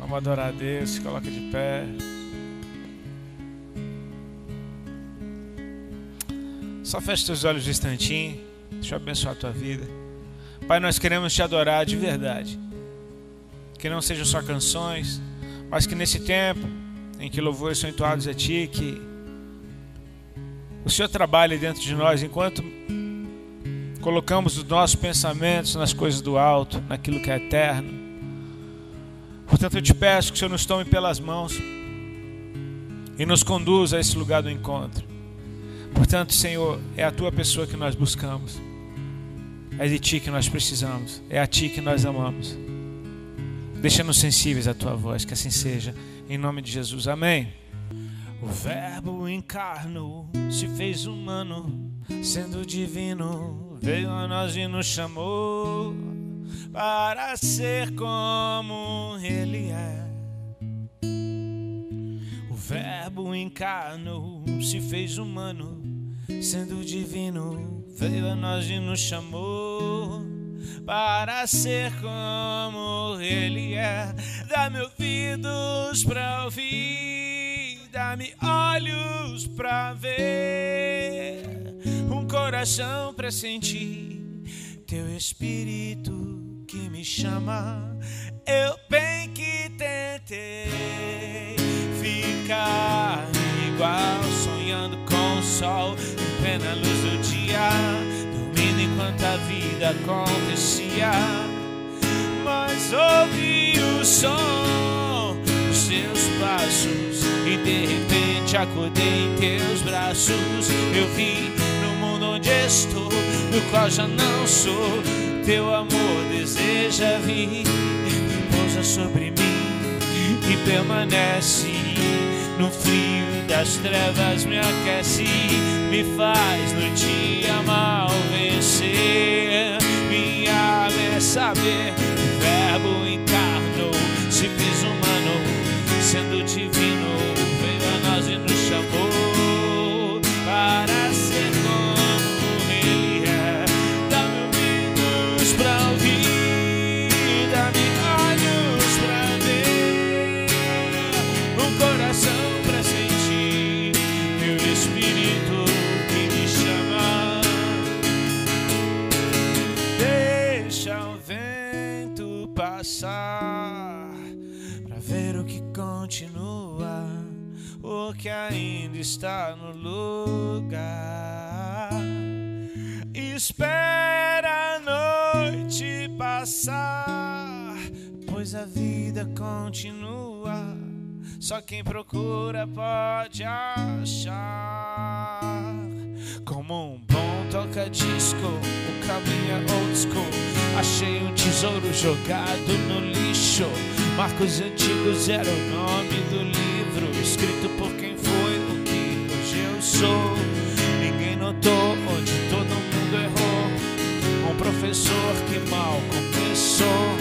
Vamos adorar a Deus, se coloca de pé. Só fecha teus olhos um instantinho. Deixa eu abençoar a tua vida. Pai, nós queremos te adorar de verdade. Que não sejam só canções, mas que nesse tempo em que louvores são entoados a Ti, que o Senhor trabalhe dentro de nós enquanto colocamos os nossos pensamentos nas coisas do alto, naquilo que é eterno. Portanto, eu te peço que o Senhor nos tome pelas mãos e nos conduza a esse lugar do encontro. Portanto, Senhor, é a Tua pessoa que nós buscamos. É de Ti que nós precisamos. É a Ti que nós amamos. Deixa-nos sensíveis à Tua voz, que assim seja. Em nome de Jesus, amém. O Verbo encarnou, se fez humano, sendo divino, veio a nós e nos chamou para ser como Ele é. O Verbo encarnou, se fez humano, sendo divino, veio a nós e nos chamou para ser como Ele é. Dá-me ouvidos para ouvir, dá-me olhos para ver, um coração para sentir Teu Espírito que me chama. Eu bem que tentei ficar igual, sonhando com o sol em plena luz do dia, dormindo enquanto a vida acontecia, mas ouvi o som dos Teus passos e de repente acordei em Teus braços. Eu vi no mundo onde estou, no qual já não sou, Teu amor deseja vir, pousa sobre mim e permanece. No frio das trevas me aquece, me faz no dia mal vencer. Minha alma é saber, o Verbo encarnou, se fez humano, sendo divino, veio a nós e nos chamou para ser como Ele é. Dá-me ouvidos pra ouvir, dá-me olhos pra ver, um coração pra sentir Teu Espírito que me chama. Deixa o vento passar pra ver o que continua, o que ainda está no lugar. Espera a noite passar, pois a vida continua. Só quem procura pode achar. Como um bom toca-disco, o caminho é old school. Achei um tesouro jogado no lixo. Marcos antigos era o nome do livro, escrito por quem foi o que hoje eu sou. Ninguém notou onde todo mundo errou. Um professor que mal começou,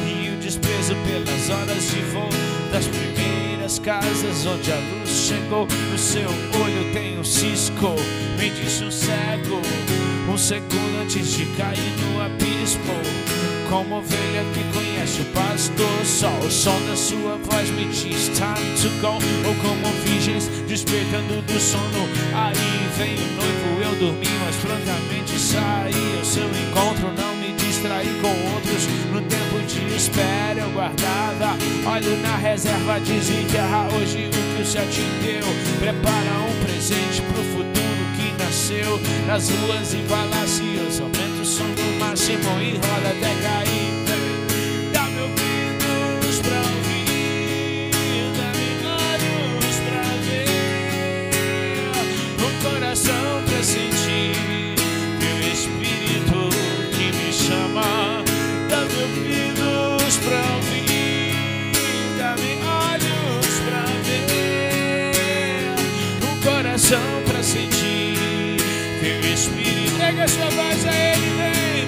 e o desprezo pelas horas de voo das primeiras casas onde a luz chegou. No seu olho tem um cisco, me disse um cego, um segundo antes de cair no abismo. Como ovelha que conhece o pastor, só o som da sua voz me diz time to go. Ou como virgens despertando do sono, aí vem o noivo, eu dormi, mas prontamente saí ao seu encontro. Não me distraí com outros, no tempo de espera eu guardava. Olho na reserva, desenterra hoje o que o céu te deu. Prepara um presente pro futuro que nasceu. Nas ruas e palácios, aumenta o som do máximo e roda até cair. Dá-me ouvidos pra ouvir, dá-me olhos pra ver, um coração pra sentir Teu Espírito que me chama. Dá-me ouvidos pra ouvir, dá-me olhos pra ver, um coração pra sentir Teu Espírito. Pega a sua voz a Ele, vem.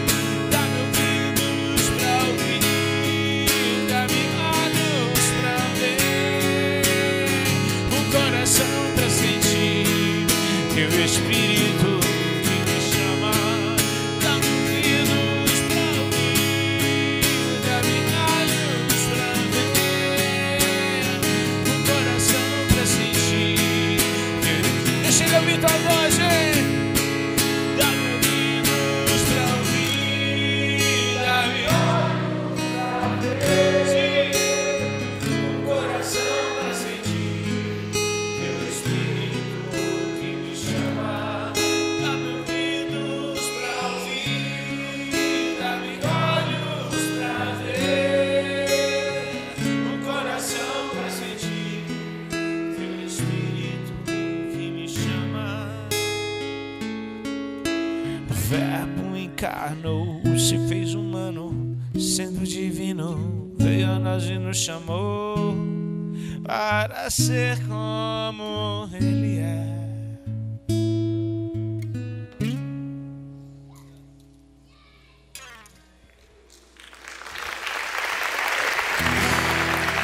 Dá-me ouvidos pra ouvir, dá-me olhos pra ver, um coração pra sentir Teu Espírito que me chama. Dá-me ouvidos pra ouvir, dá-me olhos pra ver, reino, veio a nós e nos chamou para ser como Ele é.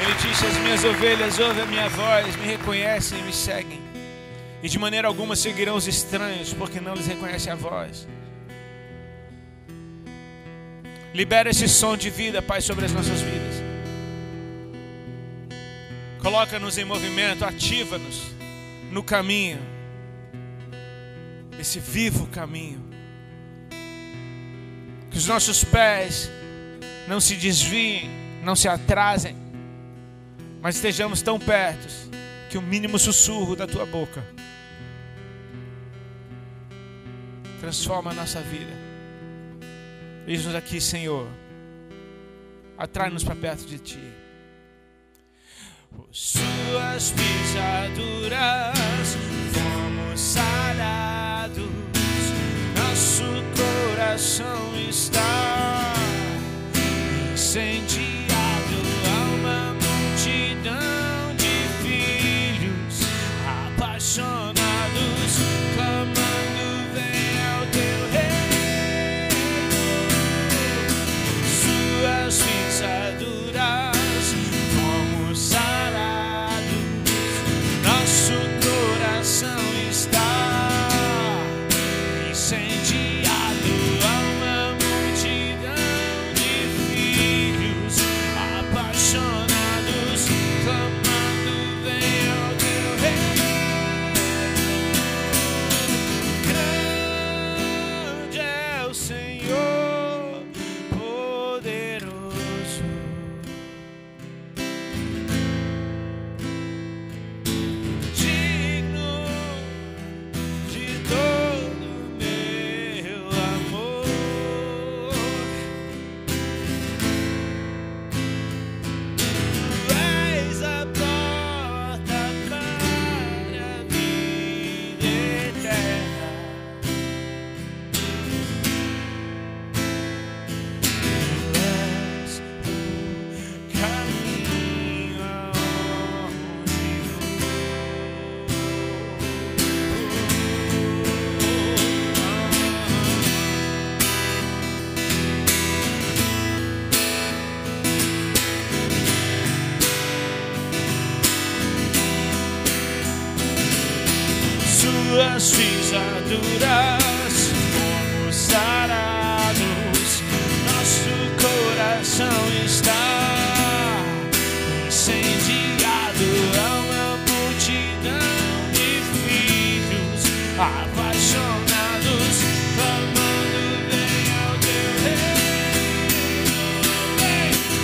Ele disse: as minhas ovelhas ouvem a minha voz, me reconhecem e me seguem, e de maneira alguma seguirão os estranhos, porque não lhes reconhecem a voz. Libera esse som de vida, Pai, sobre as nossas vidas. Coloca-nos em movimento, ativa-nos no caminho, esse vivo caminho. Que os nossos pés não se desviem, não se atrasem, mas estejamos tão perto que o mínimo sussurro da Tua boca transforma a nossa vida. Eis-nos aqui, Senhor. Atrai-nos para perto de Ti. Por Suas pisaduras fomos sarados. Nosso coração está incendiado. Há uma multidão de filhos apaixonados, clamando: venha o Teu reino. Suas pisaduras fomos sarados. Nosso coração está incendiado. Há uma multidão de filhos apaixonados, clamando: venha o Teu reino. Grande é o Senhor, poderoso, digno de todo meu amor. Tu és a porta para a vida eterna. Tu és o caminho aonde Suas pisaduras fomos sarados. Nosso coração está incendiado. Há uma multidão de filhos apaixonados, clamando: venha o Teu reino.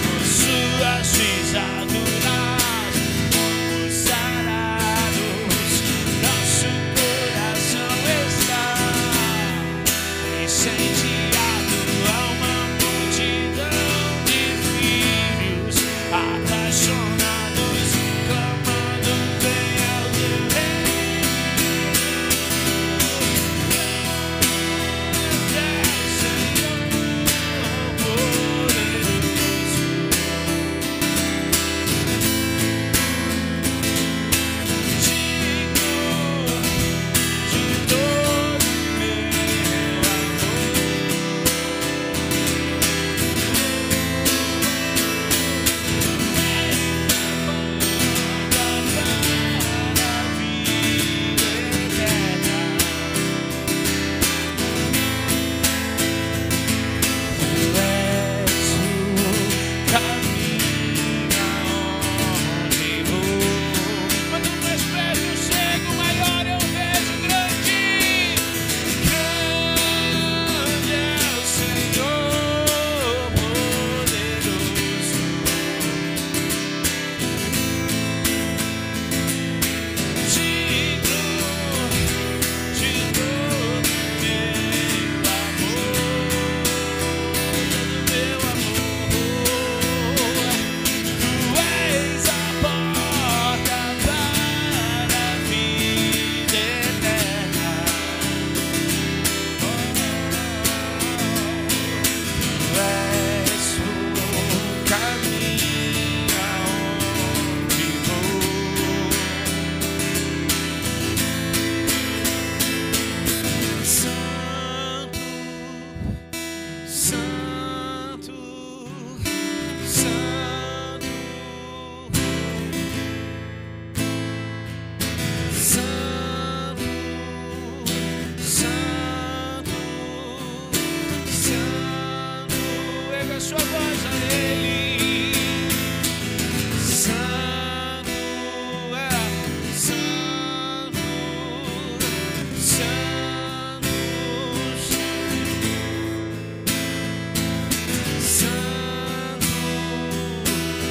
Por Suas pisaduras fomos sarados. Nosso coração está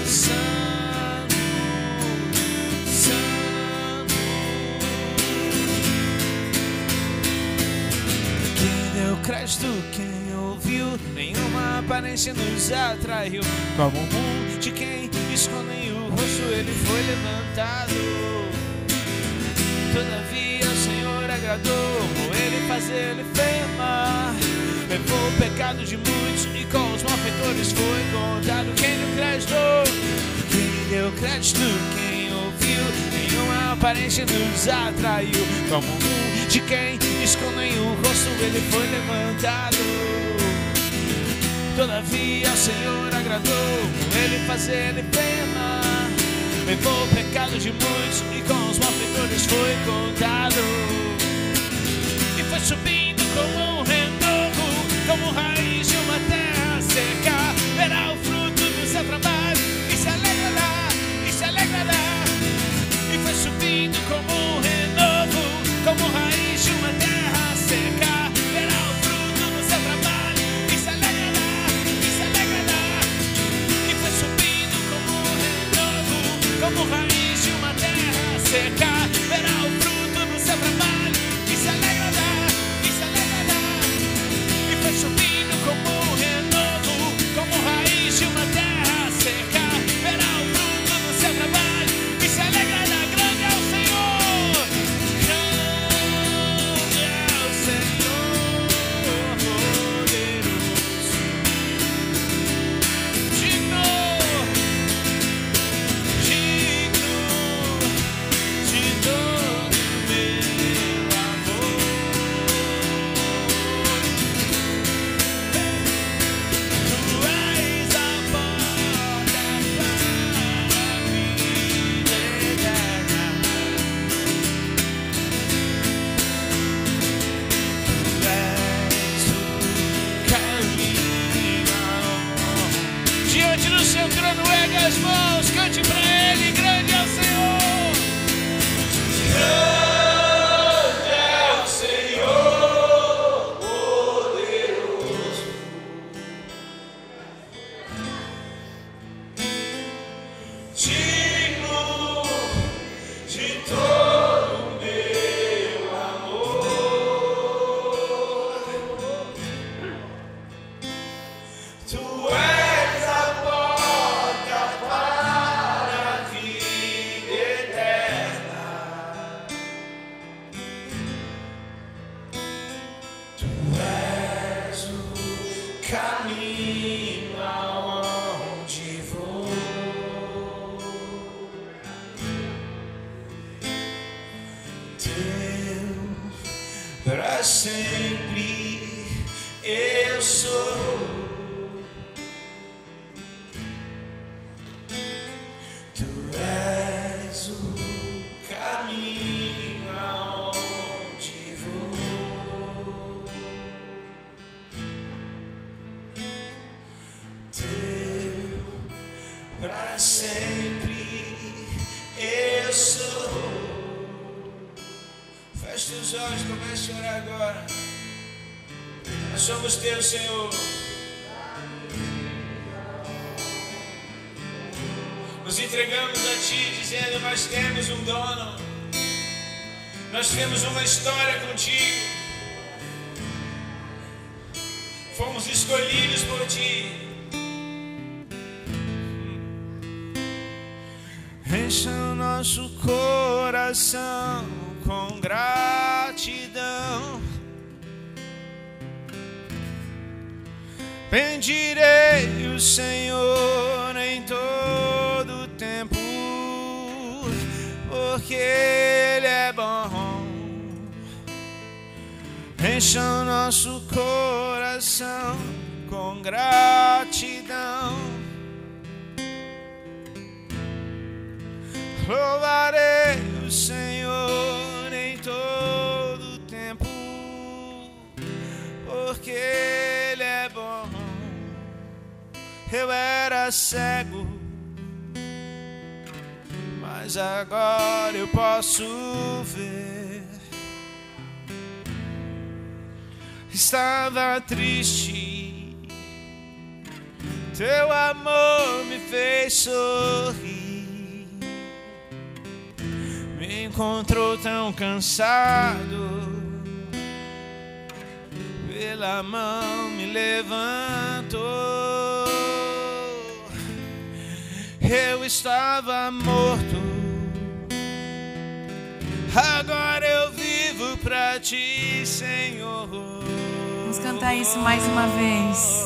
santo, santo. Quem deu crédito, quem ouviu, nenhuma aparência nos atraiu. Como um de quem esconde o rosto, ele foi levantado. Todavia o Senhor agradou, ele fazer ele firmar. Levou o pecado de muitos e com os malfeitores foi contado. Quem deu crédito, quem deu crédito, quem ouviu, nenhuma aparência nos atraiu. Como um de quem esconde o rosto, ele foi levantado. Todavia o Senhor agradou, ele fazer ele firmar. Levou o pecado de muitos e com os malfeitores foi contado. E foi subindo como um renovo, como raiz de uma terra seca. Verá o fruto do seu trabalho e se alegrará, e se alegrará. E foi subindo como um renovo, como raiz de uma terra seca. Verá o fruto do seu trabalho e se alegrará, e se alegrará. E foi subindo como um renovo, como raiz de uma terra seca. Verá o fruto do seu trabalho e se alegrará, e se alegrará. E foi subindo como um renovo, como raiz de uma terra seca. Verá o fruto do seu trabalho e se alegrará. Grande é o Senhor, grande é o Senhor, poderoso, digno, digno de todo meu amor. Tu és a porta para a vida eterna. Tu és o caminho. Diante do seu trono, erga as mãos, cante pra Ele. Grande é o Senhor, grande é o Senhor, poderoso, digno de todo meu amor. Tu és a porta para a vida eterna. Tu és o caminho aonde vou. Teu para sempre eu sou. Tu és o caminho aonde vou. Teu pra sempre eu sou. Feche os olhos, comece a orar agora. Nós somos teus, Senhor. Nos entregamos a Ti, dizendo: nós temos um dono, nós temos uma história contigo, fomos escolhidos por Ti. Encha o nosso coração com gratidão. Bendirei o Senhor em todo tempo, porque Ele é bom. Encha o nosso coração com gratidão. Louvarei o Senhor em todo tempo, porque Ele é bom. Eu era cego, mas agora eu posso ver. Estava triste, Teu amor me fez fez sorrir. Me encontrou tão cansado, pela mão me levantou. Eu estava morto, agora eu vivo pra ti, Senhor. Vamos cantar isso mais uma vez.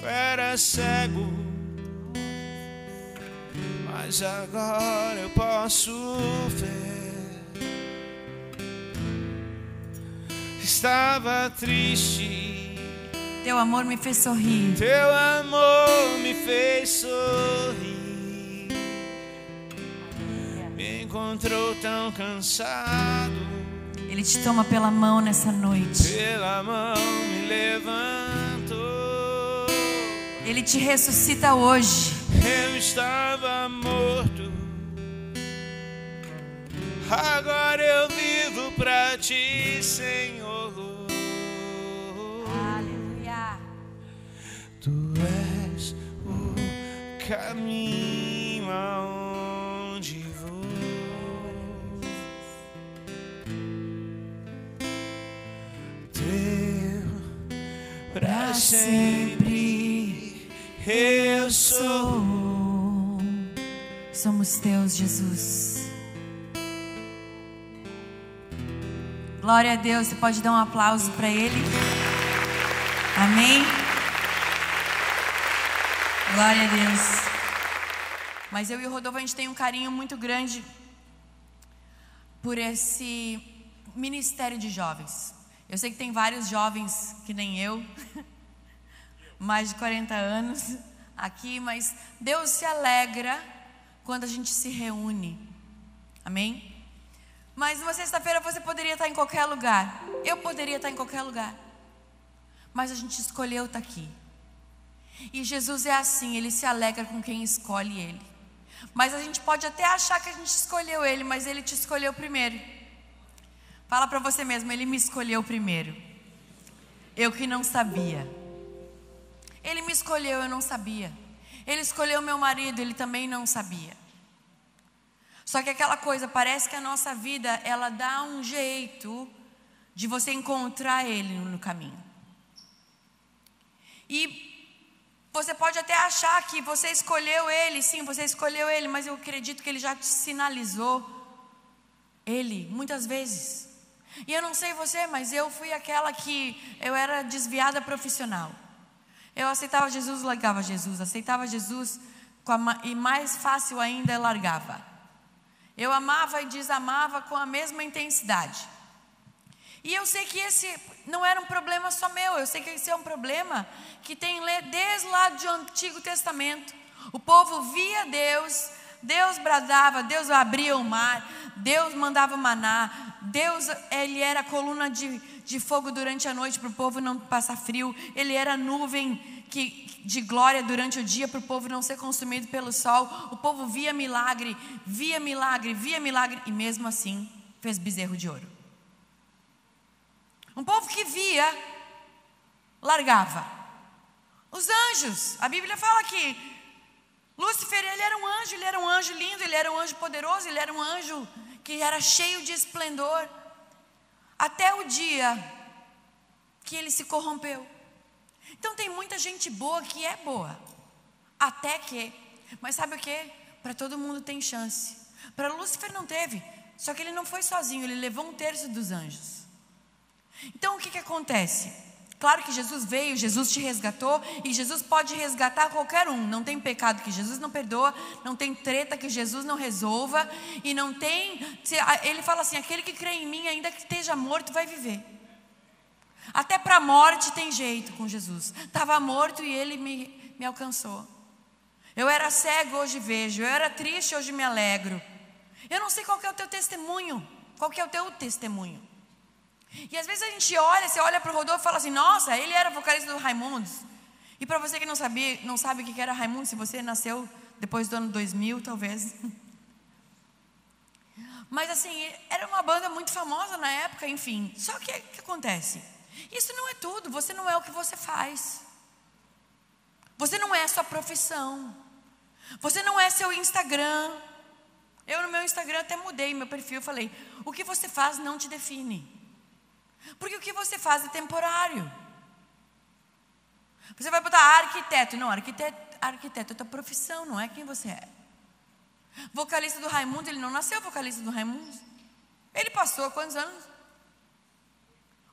Eu era cego, mas agora eu posso ver. Estava triste, Teu amor me fez sorrir. teu amor me fez sorrir. Me encontrou tão cansado, Ele te toma pela mão nessa noite. pela mão me levantou. Ele te ressuscita hoje. Eu estava morto, agora eu vivo pra ti, Senhor. Aleluia. Tu és o caminho aonde vou. Teu pra sempre eu sou. Somos teus, Jesus. Glória a Deus. Você pode dar um aplauso para Ele? Amém? Glória a Deus. Mas eu e o Rodolfo, a gente tem um carinho muito grande por esse ministério de jovens. Eu sei que tem vários jovens que nem eu, mais de 40 anos aqui, mas Deus se alegra quando a gente se reúne. Amém? Mas numa sexta-feira você poderia estar em qualquer lugar. Eu poderia estar em qualquer lugar. Mas a gente escolheu estar aqui. E Jesus é assim, Ele se alegra com quem escolhe Ele. Mas a gente pode até achar que a gente escolheu Ele, mas Ele te escolheu primeiro. Fala para você mesmo, Ele me escolheu primeiro. Eu que não sabia. Ele me escolheu, eu não sabia. Ele escolheu meu marido, ele também não sabia. Só que aquela coisa, parece que a nossa vida, ela dá um jeito de você encontrar ele no caminho. E você pode até achar que você escolheu ele, sim, você escolheu ele, mas eu acredito que ele já te sinalizou ele muitas vezes. E eu não sei você, mas eu fui aquela que eu era desviada profissional. Eu aceitava Jesus, largava Jesus, aceitava Jesus e mais fácil ainda, largava. Eu amava e desamava com a mesma intensidade. E eu sei que esse não era um problema só meu, eu sei que esse é um problema que tem desde lá do Antigo Testamento. O povo via Deus, Deus bradava, Deus abria o mar, Deus mandava maná, Deus, Ele era a coluna de fogo durante a noite para o povo não passar frio, Ele era a nuvem de glória durante o dia para o povo não ser consumido pelo sol. O povo via milagre, via milagre, via milagre, e mesmo assim fez bezerro de ouro. Um povo que via, largava. Os anjos, a Bíblia fala que Lúcifer, ele era um anjo lindo, ele era um anjo poderoso, ele era um anjo que era cheio de esplendor, até o dia que ele se corrompeu. Então tem muita gente boa que é boa, até que, mas sabe o que? Para todo mundo tem chance. Para Lúcifer não teve, só que ele não foi sozinho, ele levou 1/3 dos anjos. Então o que acontece? Claro que Jesus veio, Jesus te resgatou, e Jesus pode resgatar qualquer um. Não tem pecado que Jesus não perdoa, não tem treta que Jesus não resolva, e não tem, ele fala assim, aquele que crê em mim, ainda que esteja morto, vai viver. Até para a morte tem jeito com Jesus. Estava morto e ele me alcançou. Eu era cego, hoje vejo. Eu era triste, hoje me alegro. Eu não sei qual que é o teu testemunho. Qual que é o teu testemunho? E às vezes a gente olha, você olha para o Rodolfo e fala assim, nossa, ele era vocalista do Raimundos. E para você que não sabe o que era Raimundos, se você nasceu depois do ano 2000, talvez. Mas assim, era uma banda muito famosa na época, enfim. Só que o que acontece? Isso não é tudo, você não é o que você faz. Você não é a sua profissão. Você não é seu Instagram. Eu no meu Instagram até mudei meu perfil, falei, o que você faz não te define. Porque o que você faz é temporário. Você vai botar arquiteto. Não, arquiteto é tua profissão, não é quem você é. Vocalista do Raimundos, ele não nasceu vocalista do Raimundos. Ele passou quantos anos?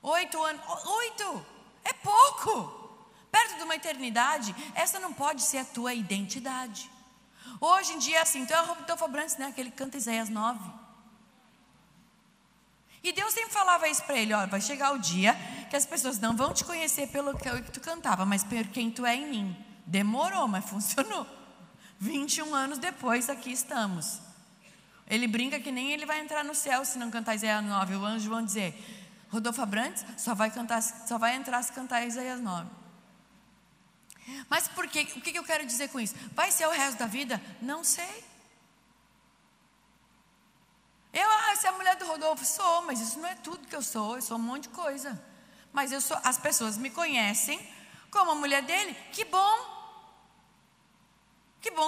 8 anos. 8! É pouco! Perto de uma eternidade, essa não pode ser a tua identidade. Hoje em dia é assim, então é o Rodolfo Abrantes, né? Aquele que canta Isaías 9. E Deus sempre falava isso para ele, ó, vai chegar o dia que as pessoas não vão te conhecer pelo que tu cantava, mas por quem tu é em mim. Demorou, mas funcionou. 21 anos depois, aqui estamos. Ele brinca que nem ele vai entrar no céu se não cantar Isaías 9. Os anjos vão dizer, Rodolfo Abrantes só vai entrar se cantar Isaías 9. Mas por quê? O que eu quero dizer com isso? Vai ser o resto da vida? Não sei. Você é a mulher do Rodolfo? Sou, mas isso não é tudo que eu sou um monte de coisa. Mas as pessoas me conhecem como a mulher dele. Que bom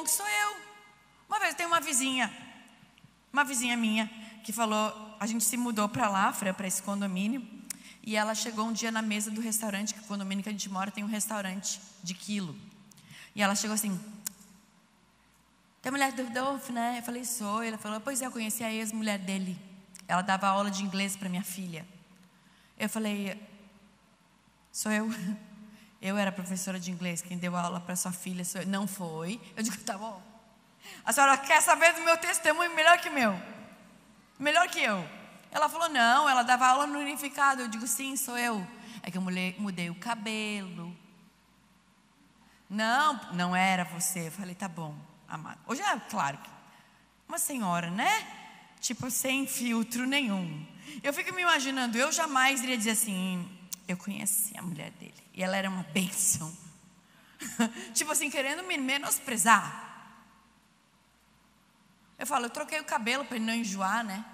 que sou eu. Uma vez tem uma vizinha minha, que falou, a gente se mudou para lá, para esse condomínio, e ela chegou um dia na mesa do restaurante, que o condomínio que a gente mora tem um restaurante de quilo. E ela chegou assim, tem a mulher do Rodolfo, né? Eu falei, sou. Ela falou, pois é, eu conheci a ex-mulher dele. Ela dava aula de inglês para minha filha. Eu falei, sou eu. Eu era professora de inglês, quem deu aula para sua filha sou eu. Não foi. Eu digo, tá bom. A senhora quer saber do meu testemunho melhor que meu? Melhor que eu. Ela falou, não, ela dava aula no Unificado. Eu digo, sim, sou eu. É que eu mudei o cabelo. Não era você. Eu falei, tá bom, amado. Hoje é claro que uma senhora, né? Tipo, sem filtro nenhum. Eu fico me imaginando, eu jamais iria dizer assim, eu conheci a mulher dele. E ela era uma bênção. Tipo assim, querendo me menosprezar. Eu falo, eu troquei o cabelo para ele não enjoar, né?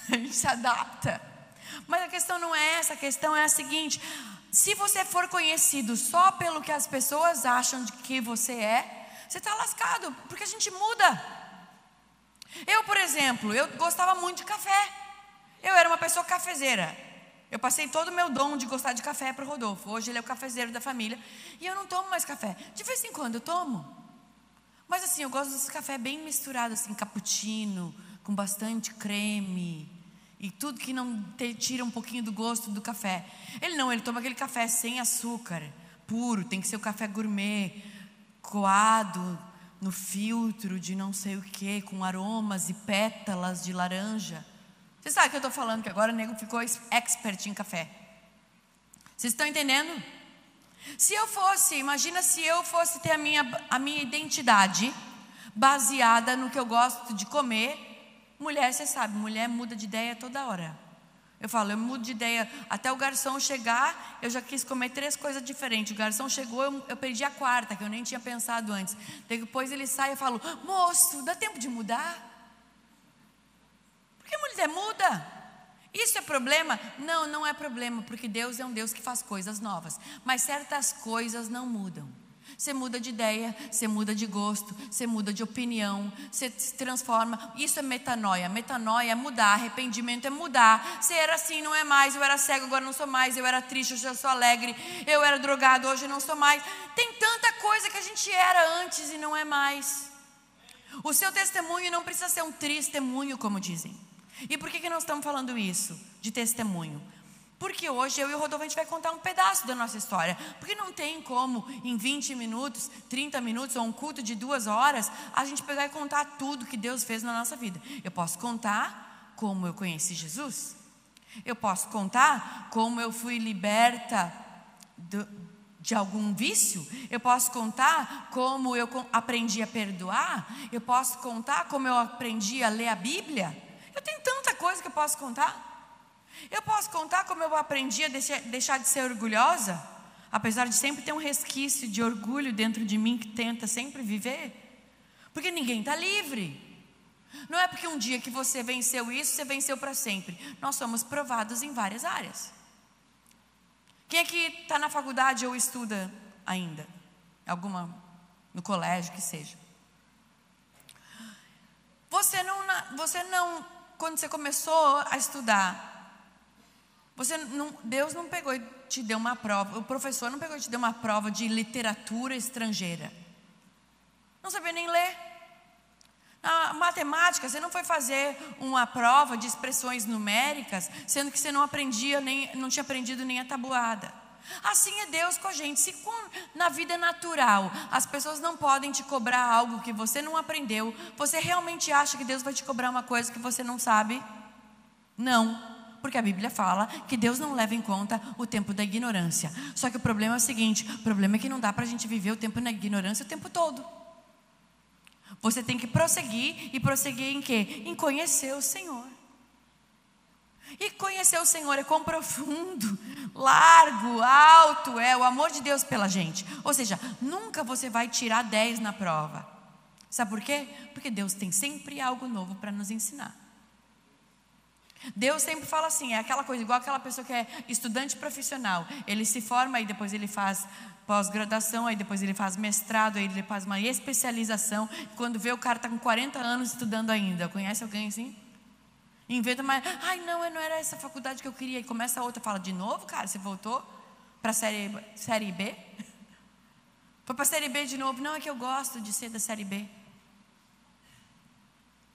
A gente se adapta. Mas a questão não é essa, a questão é a seguinte: se você for conhecido só pelo que as pessoas acham de que você é, você está lascado, porque a gente muda. Eu, por exemplo, eu gostava muito de café. Eu era uma pessoa cafezeira. Eu passei todo o meu dom de gostar de café para o Rodolfo. Hoje ele é o cafezeiro da família. E eu não tomo mais café. De vez em quando eu tomo. Mas assim, eu gosto desse café bem misturado, assim, cappuccino, com bastante creme. E tudo que não tira um pouquinho do gosto do café. Ele toma aquele café sem açúcar, puro. Tem que ser o café gourmet, coado no filtro de não sei o que, com aromas e pétalas de laranja. Você sabe o que eu estou falando, que agora o nego ficou expert em café. Vocês estão entendendo? Imagina se eu fosse ter a minha identidade baseada no que eu gosto de comer. Mulher, você sabe, mulher muda de ideia toda hora. Eu falo, eu mudo de ideia, até o garçom chegar, eu já quis comer 3 coisas diferentes. O garçom chegou, eu perdi a 4ª, que eu nem tinha pensado antes. Depois ele sai e eu falo, moço, dá tempo de mudar? Por que mulher muda? Isso é problema? Não, não é problema, porque Deus é um Deus que faz coisas novas. Mas certas coisas não mudam. Você muda de ideia, você muda de gosto, você muda de opinião, você se transforma. Isso é metanoia. Metanoia é mudar, arrependimento é mudar. Você era assim, não é mais. Eu era cego, agora não sou mais. Eu era triste, hoje eu sou alegre. Eu era drogado, hoje eu não sou mais. Tem tanta coisa que a gente era antes e não é mais. O seu testemunho não precisa ser um testemunho, como dizem. E por que nós estamos falando isso, de testemunho? Porque hoje eu e o Rodolfo a gente vai contar um pedaço da nossa história. Porque não tem como em 20 minutos, 30 minutos ou um culto de 2 horas a gente pegar e contar tudo que Deus fez na nossa vida. Eu posso contar como eu conheci Jesus. Eu posso contar como eu fui liberta de algum vício. Eu posso contar como eu aprendi a perdoar. Eu posso contar como eu aprendi a ler a Bíblia. Eu tenho tanta coisa que eu posso contar. Eu posso contar como eu aprendi a deixar de ser orgulhosa, apesar de sempre ter um resquício de orgulho dentro de mim que tenta sempre viver. Porque ninguém está livre. Não é porque um dia que você venceu isso, você venceu para sempre. Nós somos provados em várias áreas. Quem é que está na faculdade ou estuda ainda? Alguma no colégio, que seja. você não, quando você começou a estudar, Deus não pegou e te deu uma prova, o professor não pegou e te deu uma prova de literatura estrangeira. Não sabia nem ler. Na matemática, você não foi fazer uma prova de expressões numéricas, sendo que você não tinha aprendido nem a tabuada. Assim é Deus com a gente. Se na vida natural as pessoas não podem te cobrar algo que você não aprendeu, você realmente acha que Deus vai te cobrar uma coisa que você não sabe? Não. Porque a Bíblia fala que Deus não leva em conta o tempo da ignorância. Só que o problema é o seguinte: o problema é que não dá para a gente viver o tempo na ignorância o tempo todo. Você tem que prosseguir, e prosseguir em quê? Em conhecer o Senhor. E conhecer o Senhor é quão profundo, largo, alto é o amor de Deus pela gente. Ou seja, nunca você vai tirar 10 na prova. Sabe por quê? Porque Deus tem sempre algo novo para nos ensinar. Deus sempre fala assim, é aquela coisa, igual aquela pessoa que é estudante profissional. Ele se forma, aí depois ele faz pós-graduação, aí depois ele faz mestrado, aí ele faz uma especialização. Quando vê, o cara está com 40 anos estudando ainda. Conhece alguém assim? Inventa mais, não era essa faculdade que eu queria. E começa a outra, fala, de novo, cara, você voltou para a série B? Foi para a série B de novo? Não, é que eu gosto de ser da série B.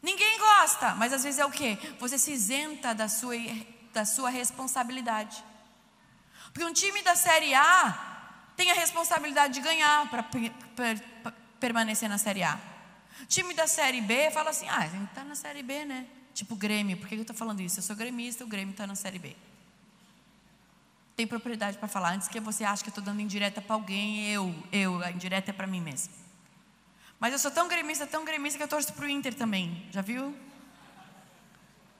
Ninguém gosta, mas às vezes é o quê? Você se isenta da sua responsabilidade. Porque um time da série A tem a responsabilidade de ganhar para permanecer na série A. Time da série B fala assim, a gente está na série B, né? Tipo Grêmio, por que eu estou falando isso? Eu sou gremista, o Grêmio está na série B. Tem propriedade para falar, antes que você ache que eu estou dando indireta para alguém, a indireta é para mim mesmo. Mas eu sou tão gremista que eu torço para o Inter também, já viu?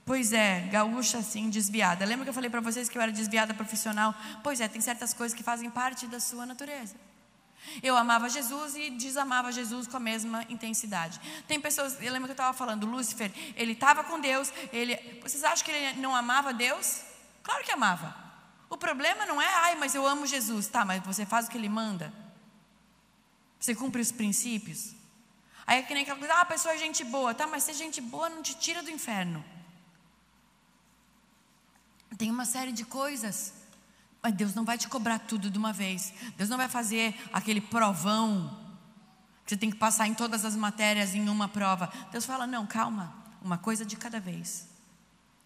Pois é, gaúcha assim, desviada. Lembra que eu falei para vocês que eu era desviada profissional? Pois é, tem certas coisas que fazem parte da sua natureza. Eu amava Jesus e desamava Jesus com a mesma intensidade. Tem pessoas, eu lembro que eu estava falando, Lúcifer, ele estava com Deus, vocês acham que ele não amava Deus? Claro que amava. O problema não é, mas eu amo Jesus. Tá, mas você faz o que ele manda? Você cumpre os princípios? Aí é que nem aquela coisa, a pessoa é gente boa. Tá, mas ser gente boa não te tira do inferno. Tem uma série de coisas. Mas Deus não vai te cobrar tudo de uma vez. Deus não vai fazer aquele provão que você tem que passar em todas as matérias em uma prova. Deus fala, não, calma, uma coisa de cada vez.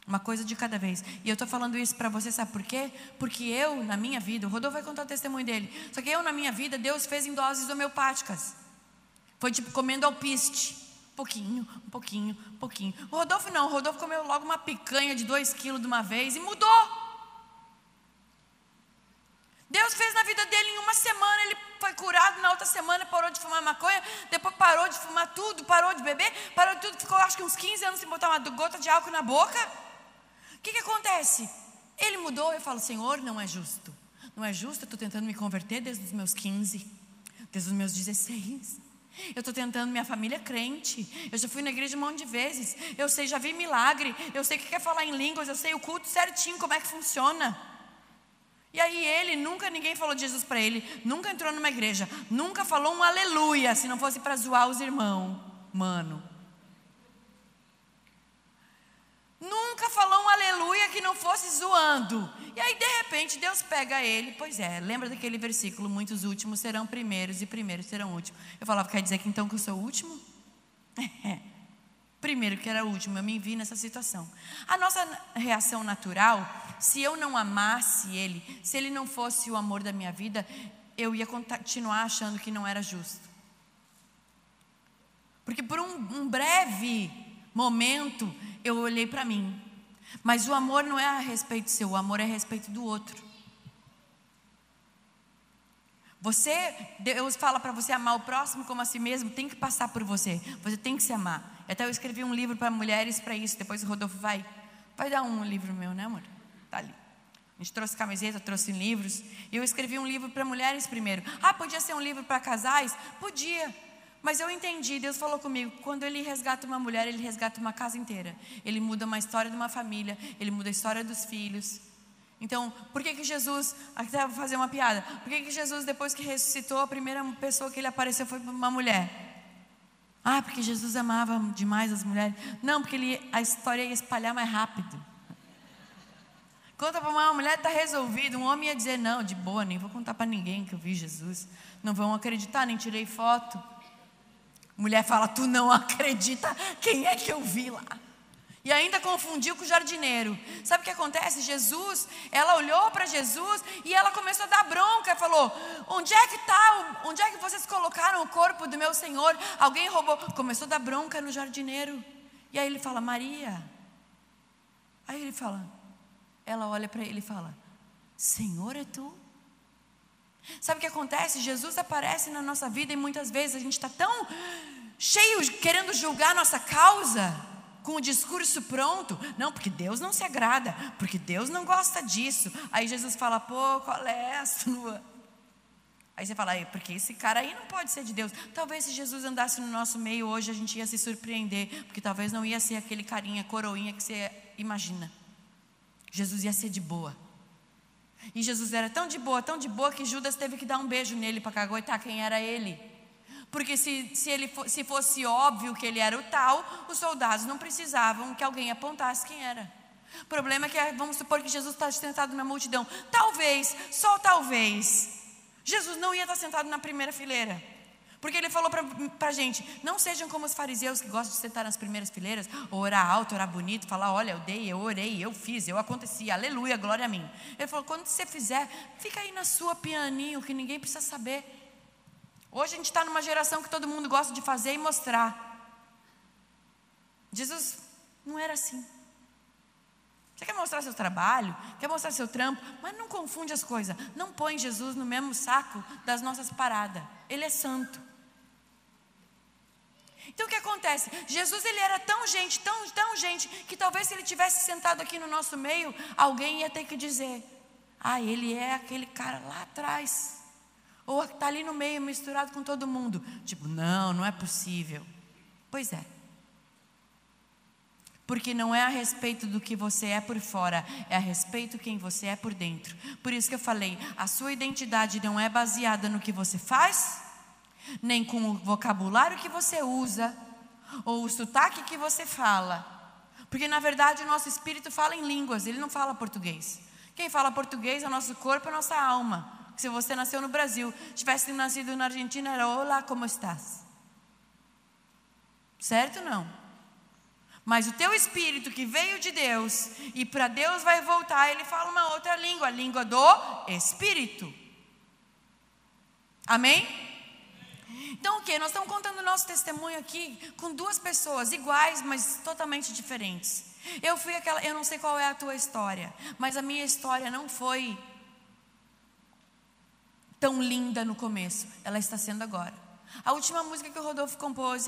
Uma coisa de cada vez. E eu estou falando isso para você, sabe por quê? Porque eu, na minha vida, o Rodolfo vai contar o testemunho dele. Só que eu, na minha vida, Deus fez em doses homeopáticas. Foi tipo comendo alpiste. Um pouquinho. O Rodolfo não, o Rodolfo comeu logo uma picanha de 2 quilos de uma vez e mudou. Deus fez na vida dele em uma semana, ele foi curado, na outra semana parou de fumar maconha, depois parou de fumar tudo, parou de beber, parou de tudo, ficou acho que uns 15 anos sem botar uma gota de álcool na boca. O que acontece? Ele mudou, eu falo, Senhor, não é justo. Não é justo, eu estou tentando me converter desde os meus 15, desde os meus 16. Eu estou tentando, minha família é crente, eu já fui na igreja um monte de vezes, eu sei, já vi milagre, eu sei o que é falar em línguas, eu sei o culto certinho, como é que funciona. E aí ninguém falou de Jesus para ele, nunca entrou numa igreja, nunca falou um aleluia, se não fosse para zoar os irmãos, mano. Nunca falou um aleluia que não fosse zoando. E aí de repente Deus pega ele, pois é, lembra daquele versículo, muitos últimos serão primeiros e primeiros serão últimos. Eu falava, quer dizer que então que eu sou o último? Primeiro que era o último, eu me vi nessa situação. A nossa reação natural, se eu não amasse ele, se ele não fosse o amor da minha vida, eu ia continuar achando que não era justo. Porque por um breve momento, eu olhei para mim. Mas o amor não é a respeito seu, o amor é a respeito do outro. Deus fala para você amar o próximo como a si mesmo, tem que passar por você. Você tem que se amar. Até eu escrevi um livro para mulheres para isso. Depois o Rodolfo vai dar um livro meu, né, amor? Tá ali. A gente trouxe camiseta, trouxe livros. E eu escrevi um livro para mulheres primeiro. Podia ser um livro para casais? Podia. Mas eu entendi, Deus falou comigo, quando Ele resgata uma mulher, Ele resgata uma casa inteira. Ele muda uma história de uma família, Ele muda a história dos filhos. Então, por que Jesus, até vou fazer uma piada, por que Jesus, depois que ressuscitou, a primeira pessoa que Ele apareceu foi uma mulher? Porque Jesus amava demais as mulheres. Não, porque a história ia espalhar mais rápido. Conta para uma mulher, está resolvido. Um homem ia dizer, não, de boa, nem vou contar para ninguém que eu vi Jesus. Não vão acreditar, nem tirei foto. Mulher fala, tu não acredita, quem é que eu vi lá? E ainda confundiu com o jardineiro. Sabe o que acontece? Ela olhou para Jesus e ela começou a dar bronca. Falou, onde é que vocês colocaram o corpo do meu Senhor? Alguém roubou. Começou a dar bronca no jardineiro. E aí ele fala, Maria. Aí ela olha para ele e fala, Senhor, é tu? Sabe o que acontece? Jesus aparece na nossa vida e muitas vezes a gente está tão cheio, querendo julgar a nossa causa, com o discurso pronto. Não, porque Deus não se agrada, porque Deus não gosta disso. Aí Jesus fala, qual é a sua? Aí você fala, porque esse cara aí não pode ser de Deus. Talvez se Jesus andasse no nosso meio hoje, a gente ia se surpreender, porque talvez não ia ser aquele carinha, coroinha que você imagina. Jesus ia ser de boa. E Jesus era tão de boa que Judas teve que dar um beijo nele para caguetar quem era ele. Porque se fosse óbvio que ele era o tal, os soldados não precisavam que alguém apontasse quem era. O problema é que, vamos supor que Jesus está sentado na multidão. Talvez, só talvez, Jesus não ia estar sentado na primeira fileira. Porque ele falou para a gente, não sejam como os fariseus que gostam de sentar nas primeiras fileiras, orar alto, orar bonito, falar, olha, eu dei, eu orei, eu fiz, eu aconteci, aleluia, glória a mim. Ele falou, quando você fizer, fica aí na sua pianinho, que ninguém precisa saber. Hoje a gente está numa geração que todo mundo gosta de fazer e mostrar. Jesus não era assim. Você quer mostrar seu trabalho, quer mostrar seu trampo, mas não confunde as coisas. Não põe Jesus no mesmo saco das nossas paradas. Ele é santo. Então o que acontece? Jesus, ele era tão gente, tão gente, que talvez se ele tivesse sentado aqui no nosso meio, alguém ia ter que dizer, ele é aquele cara lá atrás. Ou está ali no meio, misturado com todo mundo. Tipo, não é possível. Pois é. Porque não é a respeito do que você é por fora, é a respeito de quem você é por dentro. Por isso que eu falei, a sua identidade não é baseada no que você faz, nem com o vocabulário que você usa, ou o sotaque que você fala. Porque na verdade o nosso espírito fala em línguas, ele não fala português. Quem fala português é o nosso corpo, é a nossa alma. Se você nasceu no Brasil, tivesse nascido na Argentina, era olá, como estás? Certo ou não? Mas o teu espírito que veio de Deus e para Deus vai voltar, ele fala uma outra língua, a língua do Espírito. Amém? Então o que? Nós estamos contando o nosso testemunho aqui com duas pessoas iguais, mas totalmente diferentes. Eu não sei qual é a tua história, mas a minha história não foi tão linda no começo, ela está sendo agora. A última música que o Rodolfo compôs,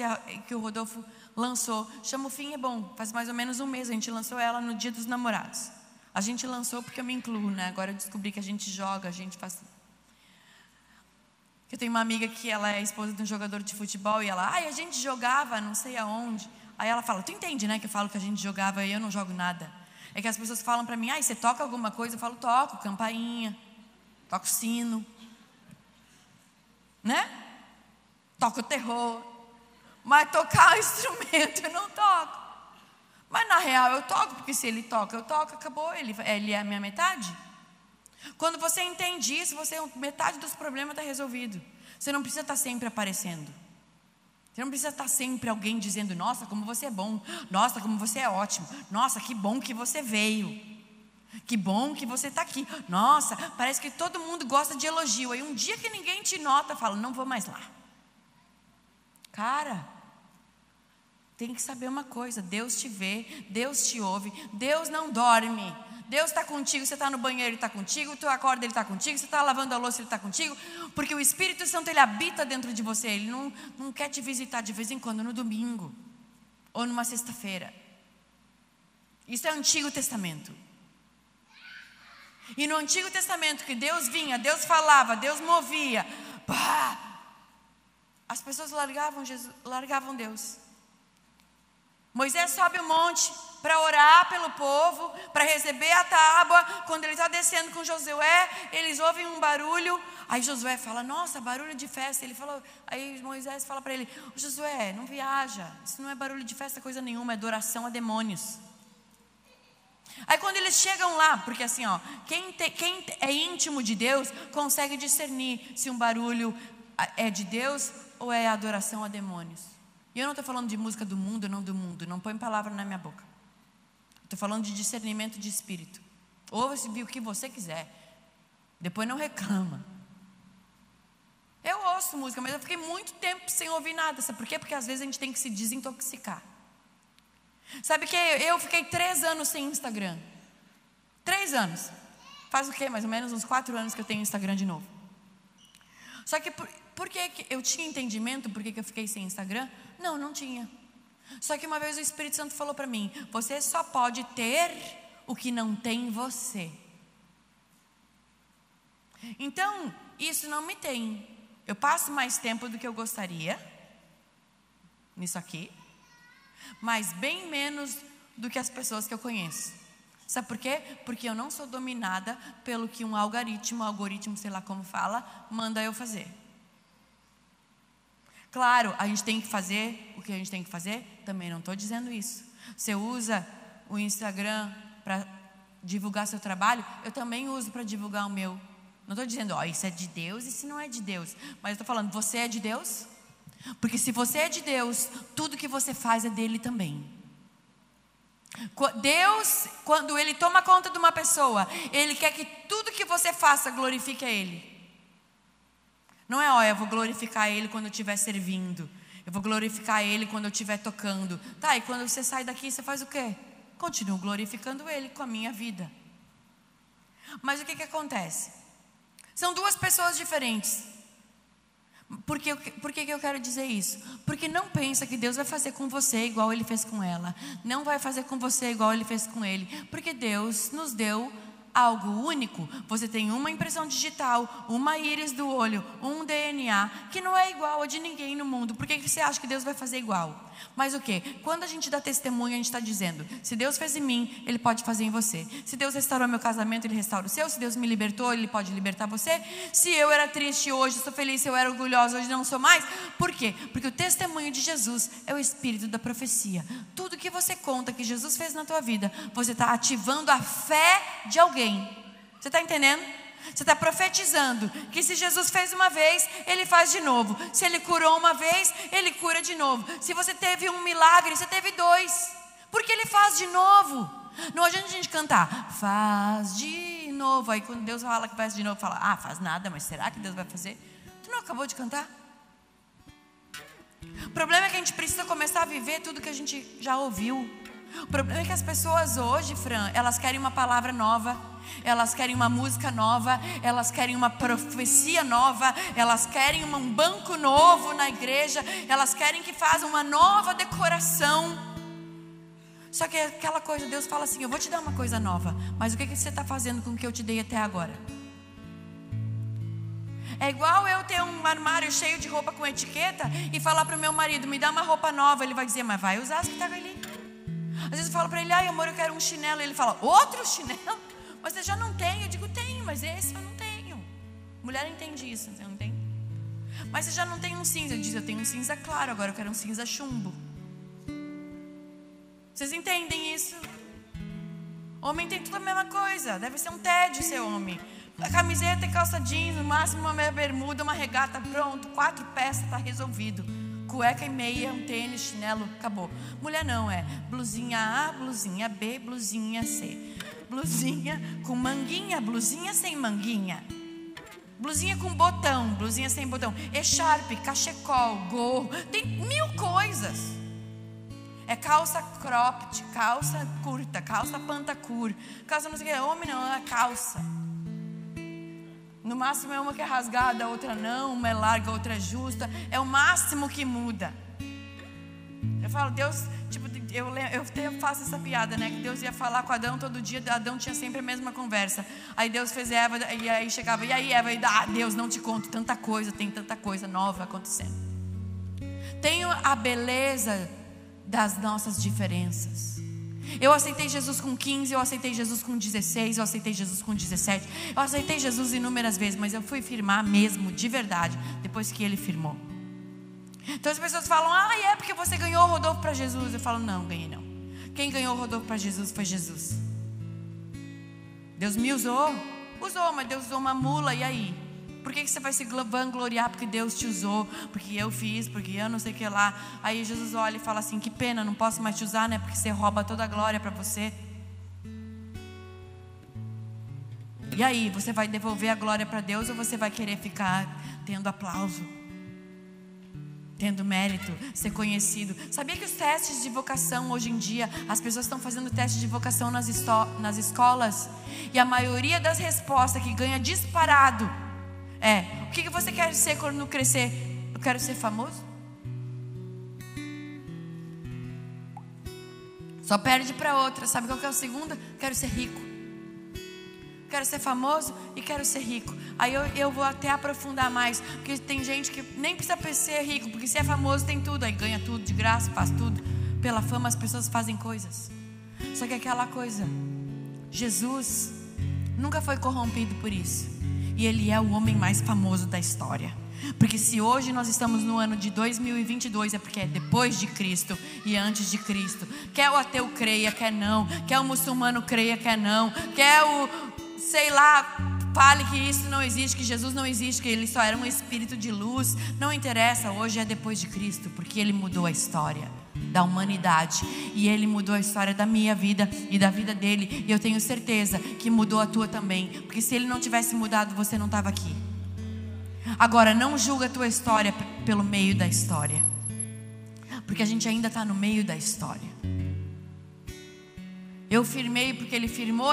que o Rodolfo lançou, chama O Fim é Bom. Faz mais ou menos um mês, a gente lançou ela no Dia dos Namorados. A gente lançou porque eu me incluo, né? Agora eu descobri que a gente joga, a gente faz... Eu tenho uma amiga que ela é esposa de um jogador de futebol e ela, a gente jogava não sei aonde. Aí ela fala, tu entende, né, que eu falo que a gente jogava e eu não jogo nada. É que as pessoas falam pra mim, você toca alguma coisa? Eu falo, toco campainha, toco sino, né? Toco terror, mas tocar o instrumento eu não toco. Mas na real eu toco, porque se ele toca, eu toco, acabou, ele é a minha metade. Quando você entende isso, metade dos problemas está resolvido. Você não precisa estar sempre aparecendo. Você não precisa estar sempre alguém dizendo, nossa, como você é bom, nossa, como você é ótimo, nossa, que bom que você veio, que bom que você está aqui, nossa, parece que todo mundo gosta de elogio. Aí um dia que ninguém te nota, fala, não vou mais lá. Cara, tem que saber uma coisa, Deus te vê, Deus te ouve, Deus não dorme. Deus está contigo, você está no banheiro, Ele está contigo, tu acorda, Ele está contigo, você está lavando a louça, Ele está contigo, porque o Espírito Santo, Ele habita dentro de você, Ele não quer te visitar de vez em quando, no domingo, ou numa sexta-feira. Isso é Antigo Testamento. E no Antigo Testamento, que Deus vinha, Deus falava, Deus movia, as pessoas largavam Deus. Moisés sobe o monte para orar pelo povo, para receber a tábua. Quando ele está descendo com Josué, eles ouvem um barulho. Aí Josué fala, nossa, barulho de festa. Aí Moisés fala para ele, Josué, não viaja, isso não é barulho de festa coisa nenhuma, é adoração a demônios. Aí quando eles chegam lá, porque assim, quem é íntimo de Deus consegue discernir se um barulho é de Deus ou é adoração a demônios. E eu não estou falando de música do mundo, não põe palavra na minha boca. Estou falando de discernimento de espírito. Ouve o que você quiser, depois não reclama. Eu ouço música, mas eu fiquei muito tempo sem ouvir nada. Sabe por quê? Porque às vezes a gente tem que se desintoxicar. Sabe que eu fiquei 3 anos sem Instagram. 3 anos. Faz o quê? Mais ou menos uns 4 anos que eu tenho Instagram de novo. Só que por que eu tinha entendimento por que eu fiquei sem Instagram? Não tinha. Só que uma vez o Espírito Santo falou para mim, você só pode ter o que não tem em você. Então, isso não me tem. Eu passo mais tempo do que eu gostaria nisso aqui, mas bem menos do que as pessoas que eu conheço. Sabe por quê? Porque eu não sou dominada pelo que um algoritmo, sei lá como fala, manda eu fazer. Claro, a gente tem que fazer o que a gente tem que fazer, também não estou dizendo isso. Você usa o Instagram para divulgar seu trabalho, eu também uso para divulgar o meu. Não estou dizendo, isso é de Deus e isso não é de Deus. Mas eu estou falando, você é de Deus? Porque se você é de Deus, tudo que você faz é dele também. Deus, quando Ele toma conta de uma pessoa, Ele quer que tudo que você faça glorifique a Ele. Não é, eu vou glorificar Ele quando eu estiver servindo, eu vou glorificar Ele quando eu estiver tocando. Tá, e quando você sai daqui, você faz o quê? Continuo glorificando Ele com a minha vida. Mas o que acontece? São 2 pessoas diferentes. Por que eu quero dizer isso? Porque não pensa que Deus vai fazer com você igual Ele fez com ela. Não vai fazer com você igual Ele fez com ele. Porque Deus nos deu algo único. Você tem uma impressão digital, uma íris do olho, um DNA, que não é igual a de ninguém no mundo. Por que você acha que Deus vai fazer igual? Mas o quê? Quando a gente dá testemunho, a gente está dizendo, se Deus fez em mim, Ele pode fazer em você. Se Deus restaurou meu casamento, Ele restaura o seu. Se Deus me libertou, Ele pode libertar você. Se eu era triste hoje, sou feliz. Se eu era orgulhosa, hoje não sou mais. Por quê? Porque o testemunho de Jesus é o espírito da profecia. Tudo que você conta que Jesus fez na tua vida, você está ativando a fé de alguém. Você está entendendo? Você está profetizando que se Jesus fez uma vez, Ele faz de novo. Se Ele curou uma vez, Ele cura de novo. Se você teve um milagre, você teve 2. Porque Ele faz de novo. Não adianta a gente cantar, faz de novo. Aí quando Deus fala que faz de novo, fala, faz nada, mas será que Deus vai fazer? Tu não acabou de cantar? O problema é que a gente precisa começar a viver tudo que a gente já ouviu. O problema é que as pessoas hoje, Fran, elas querem uma palavra nova, elas querem uma música nova, elas querem uma profecia nova, elas querem um banco novo na igreja, elas querem que façam uma nova decoração. Só que aquela coisa, Deus fala assim, eu vou te dar uma coisa nova, mas o que você está fazendo com o que eu te dei até agora? É igual eu ter um armário cheio de roupa com etiqueta e falar para o meu marido, me dá uma roupa nova. Ele vai dizer, mas vai usar as que estavam ali. Às vezes eu falo para ele, amor, eu quero um chinelo. Ele fala, outro chinelo? Mas você já não tem? Eu digo, tenho, mas esse eu não tenho. Mulher entende isso, você não tem? Mas você já não tem um cinza? Eu digo, eu tenho um cinza claro, agora eu quero um cinza chumbo. Vocês entendem isso? Homem tem tudo a mesma coisa, deve ser um tédio ser homem. A camiseta e calça jeans, no máximo uma meia bermuda, uma regata, pronto, 4 peças, está resolvido. Cueca e meia, um tênis, chinelo, acabou. Mulher não, é blusinha A, blusinha B, blusinha C. Blusinha com manguinha, blusinha sem manguinha. Blusinha com botão, blusinha sem botão. Echarpe, cachecol, gorro, tem 1000 coisas. É calça cropped, calça curta, calça pantacur, calça não sei o que, homem não, é calça. No máximo é uma que é rasgada, a outra não, uma é larga, a outra é justa. É o máximo que muda. Eu falo, Deus, tipo, eu faço essa piada, né? Que Deus ia falar com Adão todo dia, Adão tinha sempre a mesma conversa. Aí Deus fez Eva, e aí chegava, e aí Eva, Deus, não te conto tanta coisa, tem tanta coisa nova acontecendo. Tenho a beleza das nossas diferenças. Eu aceitei Jesus com 15, eu aceitei Jesus com 16, eu aceitei Jesus com 17. Eu aceitei Jesus inúmeras vezes, mas eu fui firmar mesmo, de verdade, depois que Ele firmou. Então as pessoas falam: é porque você ganhou o Rodolfo para Jesus. Eu falo: não, ganhei não. Quem ganhou o Rodolfo para Jesus foi Jesus. Deus me usou, mas Deus usou uma mula, e aí? Por que você vai se vangloriar porque Deus te usou, porque eu fiz, porque eu não sei o que lá? Aí Jesus olha e fala assim: que pena, não posso mais te usar, né? Porque você rouba toda a glória para você. E aí, você vai devolver a glória para Deus, ou você vai querer ficar tendo aplauso, tendo mérito, ser conhecido? Sabia que os testes de vocação hoje em dia, as pessoas estão fazendo teste de vocação nas escolas, e a maioria das respostas que ganha disparado o que você quer ser quando crescer? Eu quero ser famoso. Só perde para outra. Sabe qual que é a segunda? Quero ser rico. Quero ser famoso e quero ser rico. Aí eu vou até aprofundar mais, porque tem gente que nem precisa ser rico, porque se é famoso tem tudo, aí ganha tudo de graça, faz tudo. Pela fama as pessoas fazem coisas. Só que aquela coisa, Jesus nunca foi corrompido por isso. E Ele é o homem mais famoso da história. Porque se hoje nós estamos no ano de 2022, é porque é depois de Cristo e antes de Cristo. Quer o ateu creia, quer não. Quer o muçulmano creia, quer não. Quer o, sei lá, fale que isso não existe, que Jesus não existe, que Ele só era um espírito de luz. Não interessa, hoje é depois de Cristo, porque Ele mudou a história da humanidade, e Ele mudou a história da minha vida e da vida dele, e eu tenho certeza que mudou a tua também, porque se Ele não tivesse mudado, você não estava aqui. Agora, não julga a tua história pelo meio da história, porque a gente ainda está no meio da história. Eu firmei porque Ele firmou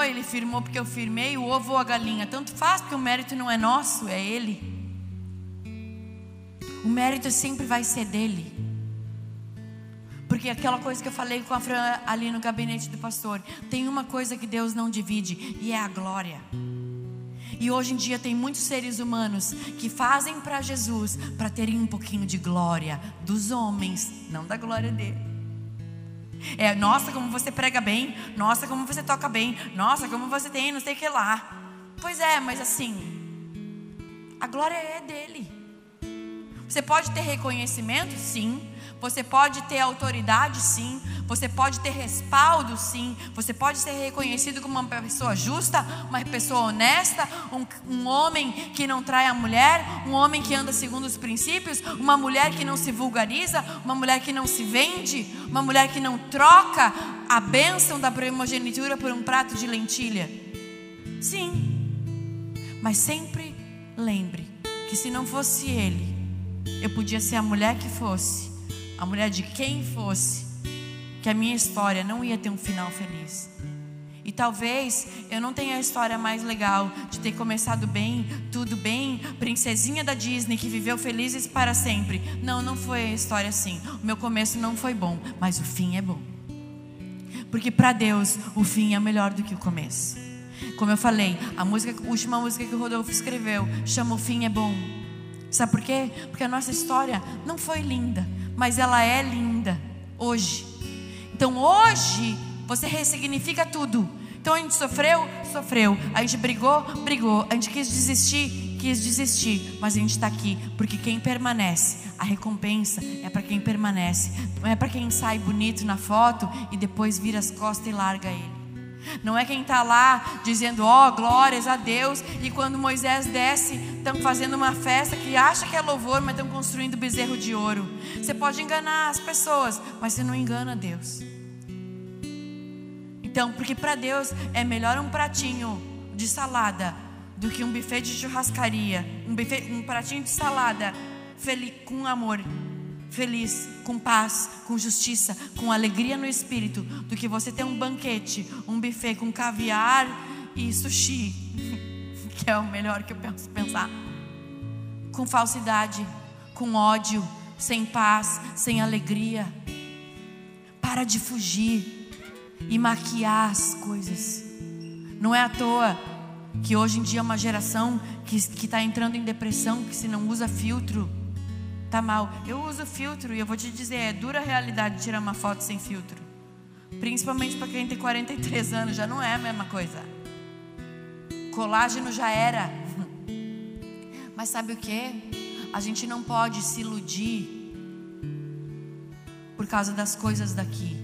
porque eu firmei. O ovo ou a galinha, tanto faz, porque o mérito não é nosso, é Ele. O mérito sempre vai ser dele. Porque aquela coisa que eu falei com a Fran ali no gabinete do pastor, tem uma coisa que Deus não divide, e é a glória. E hoje em dia tem muitos seres humanos que fazem para Jesus para terem um pouquinho de glória dos homens, não da glória dele. Nossa, como você prega bem, nossa, como você toca bem, nossa, como você tem não sei o que lá. Pois é, mas assim, a glória é dele. Você pode ter reconhecimento? Sim. Você pode ter autoridade? Sim. Você pode ter respaldo? Sim. Você pode ser reconhecido como uma pessoa justa, uma pessoa honesta, um homem que não trai a mulher, um homem que anda segundo os princípios, uma mulher que não se vulgariza, uma mulher que não se vende, uma mulher que não troca a bênção da primogenitura por um prato de lentilha. Sim. Mas sempre lembre que se não fosse Ele, eu podia ser a mulher que fosse, a mulher de quem fosse, que a minha história não ia ter um final feliz. E talvez eu não tenha a história mais legal de ter começado bem, tudo bem, princesinha da Disney que viveu felizes para sempre. Não foi a história assim. O meu começo não foi bom, mas o fim é bom. Porque para Deus o fim é melhor do que o começo. Como eu falei, a última música que o Rodolfo escreveu chama O Fim é Bom. Sabe por quê? Porque a nossa história não foi linda, mas ela é linda hoje. Então hoje você ressignifica tudo. Então a gente sofreu, a gente brigou, a gente quis desistir, mas a gente está aqui, porque quem permanece, a recompensa é para quem permanece. Não é para quem sai bonito na foto e depois vira as costas e larga ele. Não é quem está lá dizendo glórias a Deus, e quando Moisés desce, estão fazendo uma festa que acha que é louvor, mas estão construindo bezerro de ouro. Você pode enganar as pessoas, mas você não engana Deus. Então, porque para Deus é melhor um pratinho de salada do que um buffet de churrascaria, um pratinho de salada com amor, feliz, com paz, com justiça, com alegria no espírito, do que você ter um banquete, um buffet com caviar e sushi, que é o melhor que eu penso pensar, com falsidade, com ódio, sem paz, sem alegria. Para de fugir e maquiar as coisas. Não é à toa que hoje em dia é uma geração que está entrando em depressão, que se não usa filtro. tá mal. Eu uso filtro e eu vou te dizer, é dura a realidade tirar uma foto sem filtro. Principalmente para quem tem 43 anos, já não é a mesma coisa. Colágeno já era. Mas sabe o que? A gente não pode se iludir por causa das coisas daqui.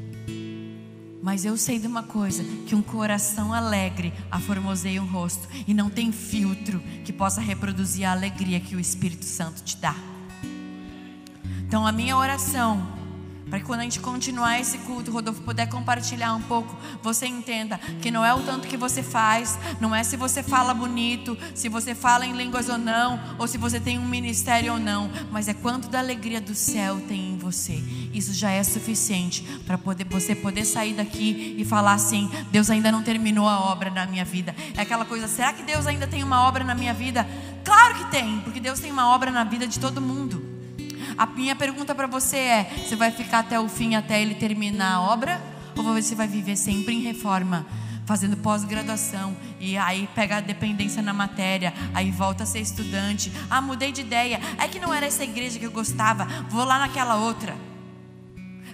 Mas eu sei de uma coisa, que um coração alegre aformoseia um rosto, e não tem filtro que possa reproduzir a alegria que o Espírito Santo te dá. Então a minha oração, para que quando a gente continuar esse culto, o Rodolfo puder compartilhar um pouco, você entenda que não é o tanto que você faz, não é se você fala bonito, se você fala em línguas ou não, ou se você tem um ministério ou não, mas é quanto da alegria do céu tem em você. Isso já é suficiente para você poder sair daqui e falar assim: Deus ainda não terminou a obra na minha vida. É aquela coisa, será que Deus ainda tem uma obra na minha vida? Claro que tem, porque Deus tem uma obra na vida de todo mundo. A minha pergunta para você é: você vai ficar até o fim, até ele terminar a obra? Ou você vai viver sempre em reforma, fazendo pós-graduação, e aí pega a dependência na matéria, aí volta a ser estudante? Ah, mudei de ideia, é que não era essa igreja que eu gostava, vou lá naquela outra.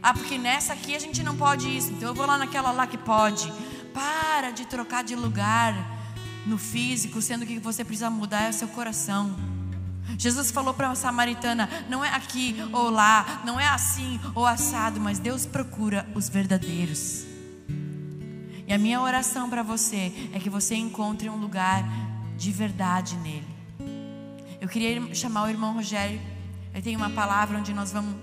Ah, porque nessa aqui a gente não pode isso, então eu vou lá naquela lá que pode. Para de trocar de lugar no físico, sendo que você precisa mudar é o seu coração. Jesus falou para a samaritana: não é aqui ou lá, não é assim ou assado, mas Deus procura os verdadeiros. E a minha oração para você é que você encontre um lugar de verdade nele. Eu queria chamar o irmão Rogério. Ele tem uma palavra onde nós vamos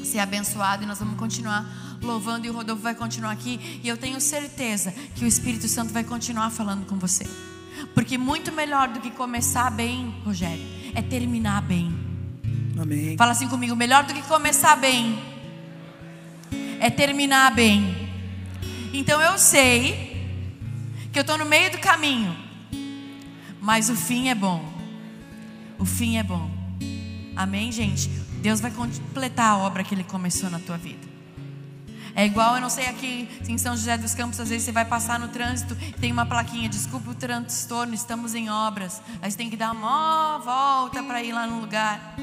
ser abençoados e nós vamos continuar louvando, e o Rodolfo vai continuar aqui, e eu tenho certeza que o Espírito Santo vai continuar falando com você, porque muito melhor do que começar bem, Rogério, é terminar bem. Amém. Fala assim comigo: melhor do que começar bem é terminar bem. Então eu sei que eu estou no meio do caminho, mas o fim é bom. O fim é bom. Amém, gente? Deus vai completar a obra que Ele começou na tua vida. É igual, eu não sei, aqui em São José dos Campos, às vezes você vai passar no trânsito, tem uma plaquinha: desculpa o transtorno, estamos em obras. Aí você tem que dar uma volta para ir lá no lugar.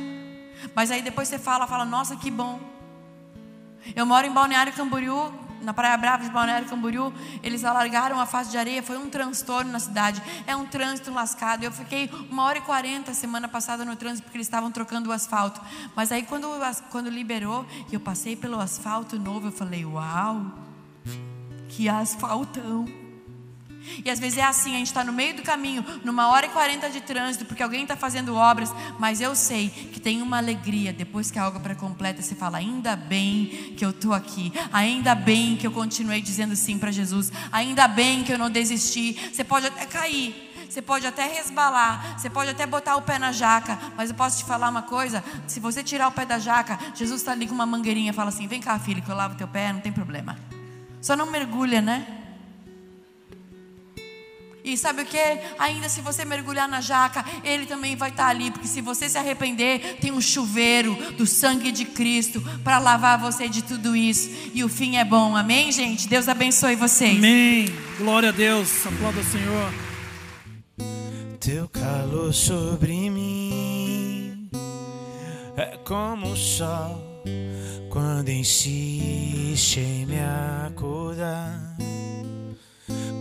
Mas aí depois você fala: nossa, que bom. Eu moro em Balneário Camboriú, na Praia Brava de Balneário Camboriú. Eles alargaram a faixa de areia, foi um transtorno na cidade. É um trânsito lascado. Eu fiquei 1h40 semana passada no trânsito, porque eles estavam trocando o asfalto. Mas aí quando liberou e eu passei pelo asfalto novo, eu falei: uau, que asfaltão. E às vezes é assim, a gente está no meio do caminho, 1h40 de trânsito, porque alguém está fazendo obras, mas eu sei que tem uma alegria depois que a obra completa. Você fala: ainda bem que eu estou aqui, ainda bem que eu continuei dizendo sim para Jesus, ainda bem que eu não desisti. Você pode até cair, você pode até resbalar, você pode até botar o pé na jaca, mas eu posso te falar uma coisa: se você tirar o pé da jaca, Jesus está ali com uma mangueirinha e fala assim: vem cá, filho, que eu lavo teu pé, não tem problema. Só não mergulha, né? E sabe o que? Ainda se você mergulhar na jaca, Ele também vai estar ali, porque se você se arrepender, tem um chuveiro do sangue de Cristo para lavar você de tudo isso. E o fim é bom. Amém, gente? Deus abençoe vocês. Amém. Glória a Deus. Aplauda o Senhor. Teu calor sobre mim é como o sol quando insiste em me acordar.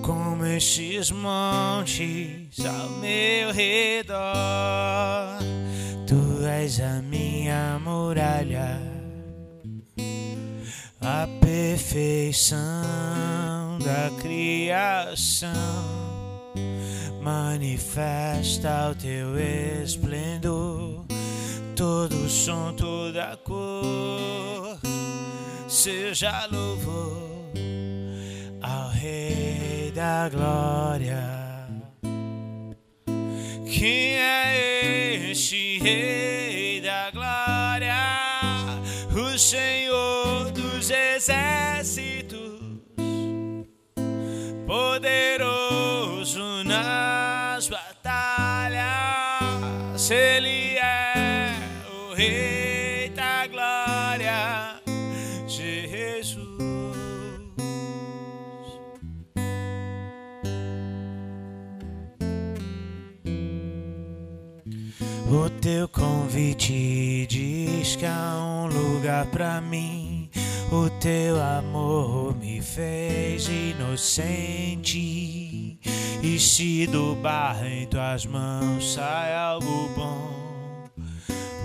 Como estes montes ao meu redor, Tu és a minha muralha, a perfeição da criação. Manifesta o Teu esplendor, todo o som, toda a cor. Seja louvor ao Rei da Glória. Quem é este Rei da Glória? O Senhor dos exércitos, poderoso nas batalhas. Ele é o Rei da Glória, Jesus. O teu convite diz que há um lugar pra mim. O teu amor me fez inocente. E se do barro em tuas mãos sai algo bom,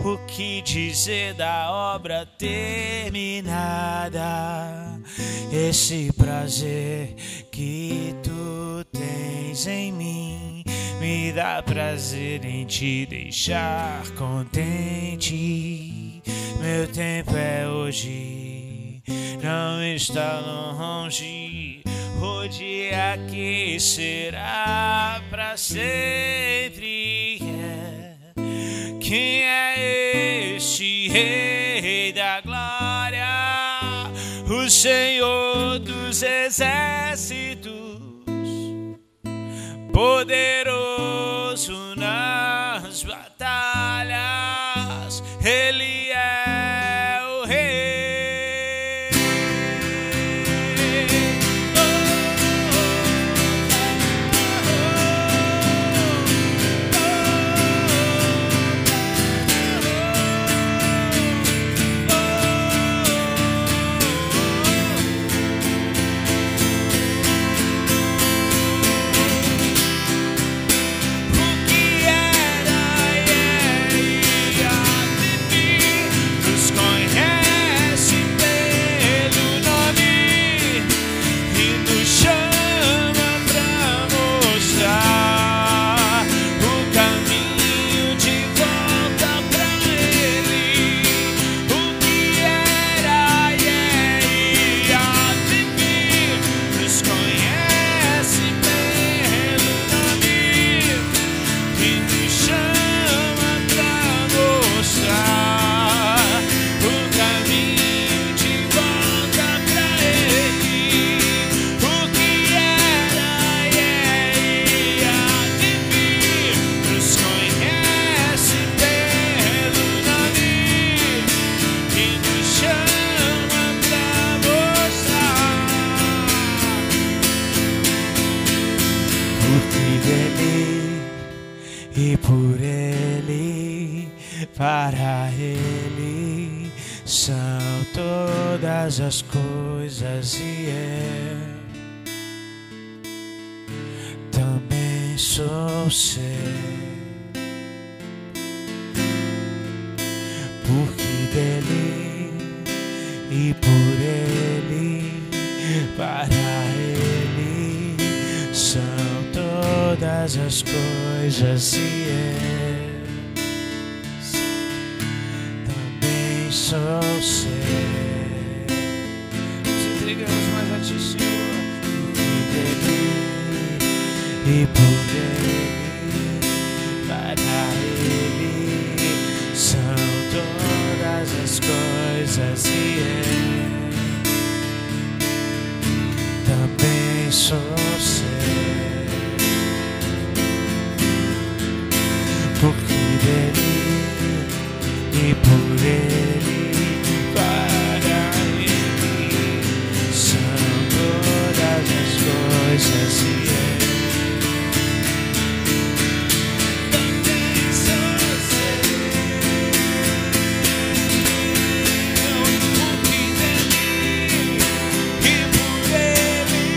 o que dizer da obra terminada? Esse prazer que tu tens em mim me dá prazer em te deixar contente. Meu tempo é hoje, não está longe. O dia que será pra sempre. Quem é este Rei da Glória? O Senhor dos Exércitos, poderoso nas batalhas. Ele é o Rei. E por Ele, para Ele são todas as coisas, e eu também sou seu, porque dele e por Ele, para Ele são todas as coisas, e eu também sou seu. Nos entregamos mais a ti, Senhor, e por Ele, para Ele são todas as coisas, e eu também sou seu. Porque dele e por Ele, para Ele são todas as coisas, e eu também sou seu. Porque dele e por Ele,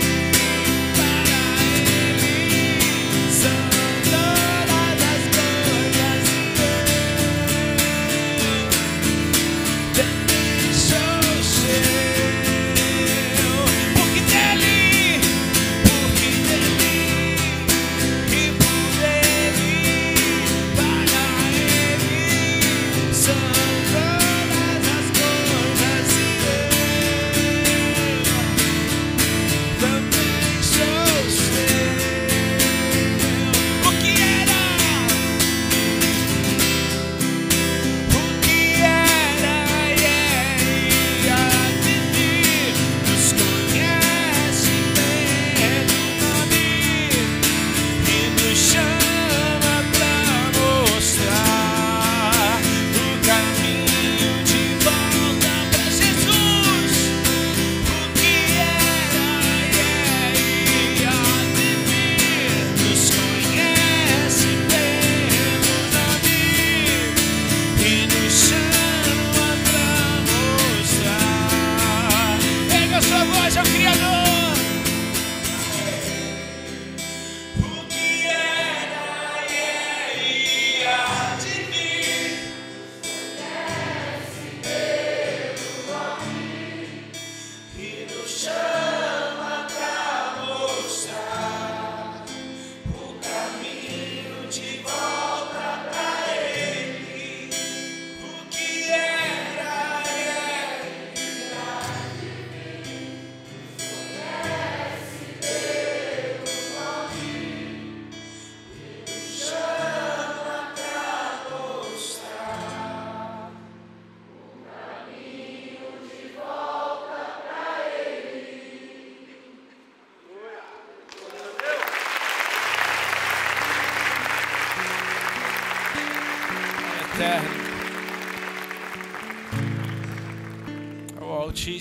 para Ele são todas as coisas.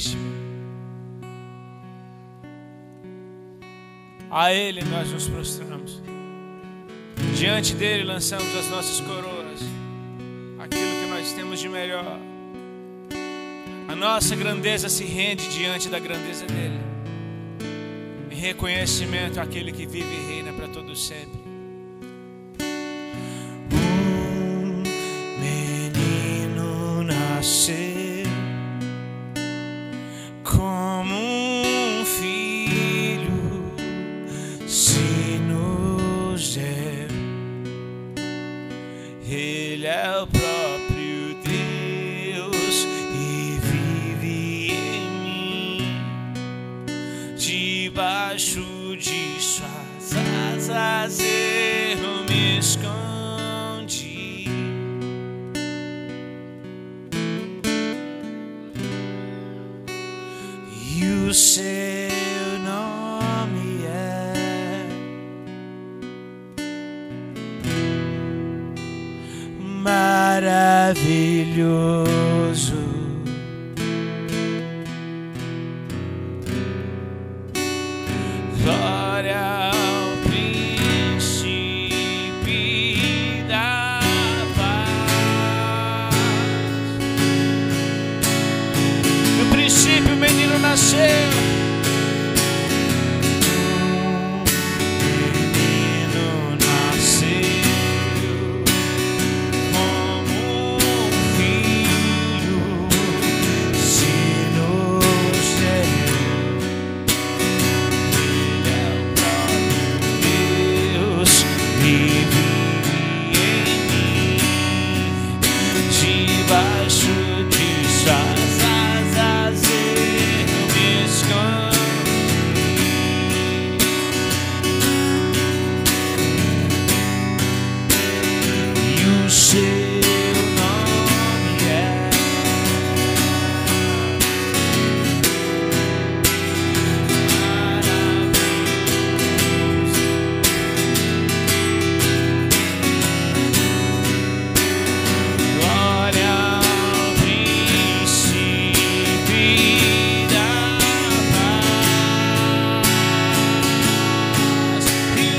Altíssimo. A Ele nós nos prostramos. Diante dele lançamos as nossas coroas, aquilo que nós temos de melhor. A nossa grandeza se rende diante da grandeza dele, em reconhecimento àquele que vive e reina para todo sempre. Um menino nasceu como um filho se nos deu. Ele é o próprio Deus e vive em mim. Debaixo de suas asas eu me escondi. E o seu nome é maravilhoso. Glória ao príncipe da paz. No princípio o menino nasceu.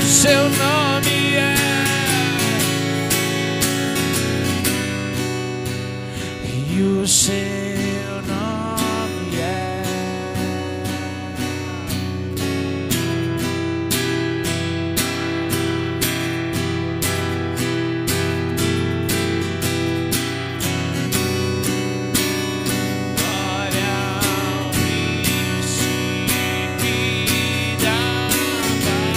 Seu nome é, e o seu nome é glória ao príncipe da paz.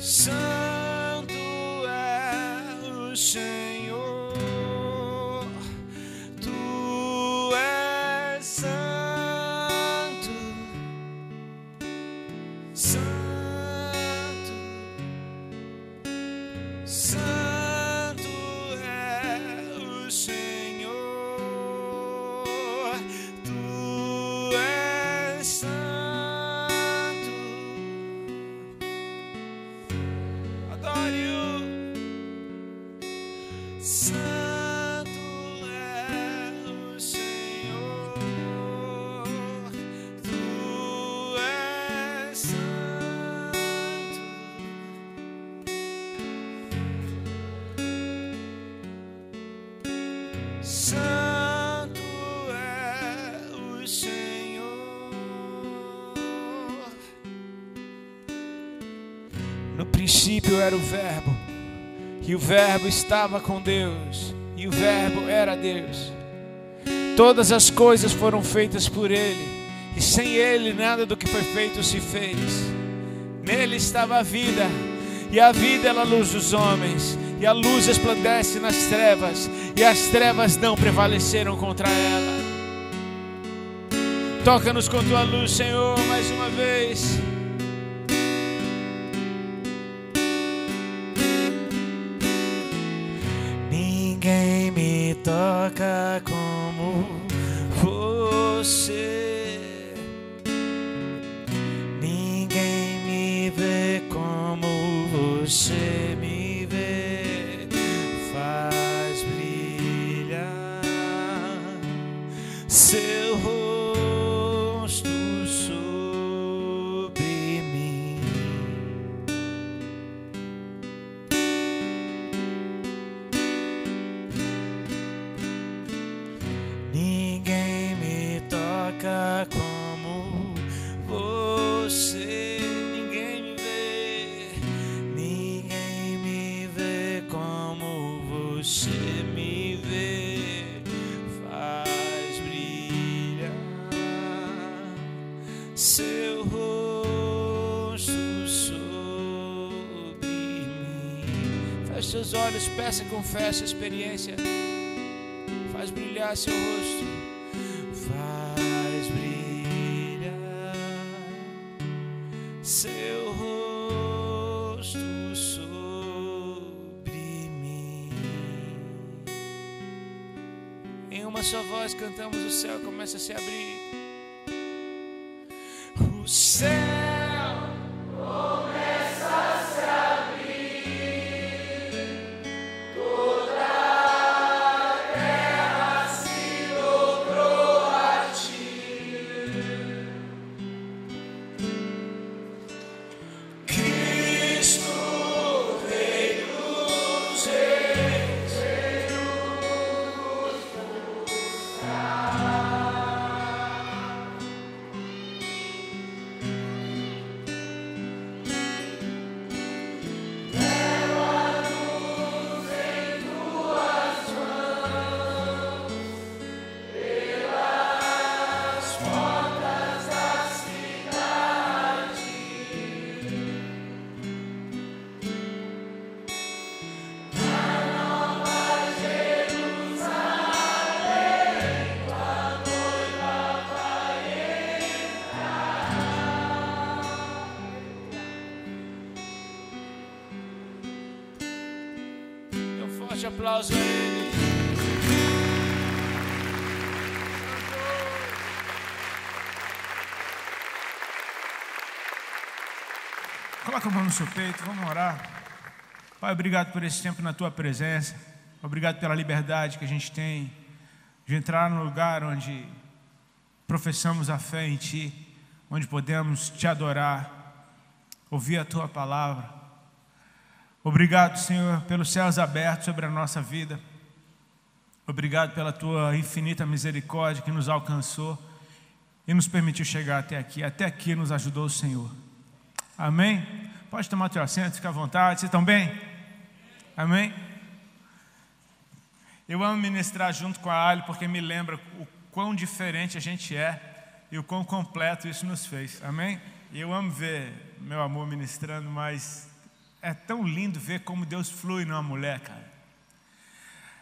Santo é o Senhor, Tu és santo, santo, santo é o Senhor, Tu és santo. Santo é o Senhor, Tu és santo. Santo é o Senhor. No princípio era o Verbo, e o Verbo estava com Deus, e o Verbo era Deus. Todas as coisas foram feitas por Ele, e sem Ele nada do que foi feito se fez. Nele estava a vida, e a vida era a luz dos homens, e a luz resplandece nas trevas, e as trevas não prevaleceram contra ela. Toca-nos com Tua luz, Senhor, mais uma vez. Ninguém me toca como você, ninguém me vê como você me vê, faz brilhar seu rosto sobre mim. Ninguém me toca como você, ninguém me vê como você me vê, faz brilhar seu rosto sobre mim. Feche seus olhos, peça e confesse a experiência. Faz brilhar seu rosto, faz brilhar seu rosto sobre mim. Em uma só voz cantamos, o céu começa a se abrir. O céu começa a se abrir, toda a terra se dobrou a Ti. Cristo, Rei dos Reis, veio nos buscar. Forte aplauso a Ele. Coloca a mão no seu peito, vamos orar. Pai, obrigado por esse tempo na Tua presença. Obrigado pela liberdade que a gente tem de entrar no lugar onde professamos a fé em Ti, onde podemos Te adorar, ouvir a Tua palavra. Obrigado, Senhor, pelos céus abertos sobre a nossa vida. Obrigado pela Tua infinita misericórdia que nos alcançou e nos permitiu chegar até aqui. Até aqui nos ajudou o Senhor. Amém? Pode tomar teu assento, fica à vontade. Vocês estão bem? Amém? Eu amo ministrar junto com a Ali porque me lembra o quão diferente a gente é e o quão completo isso nos fez. Amém? E eu amo ver meu amor ministrando, mas É tão lindo ver como Deus flui numa mulher, cara.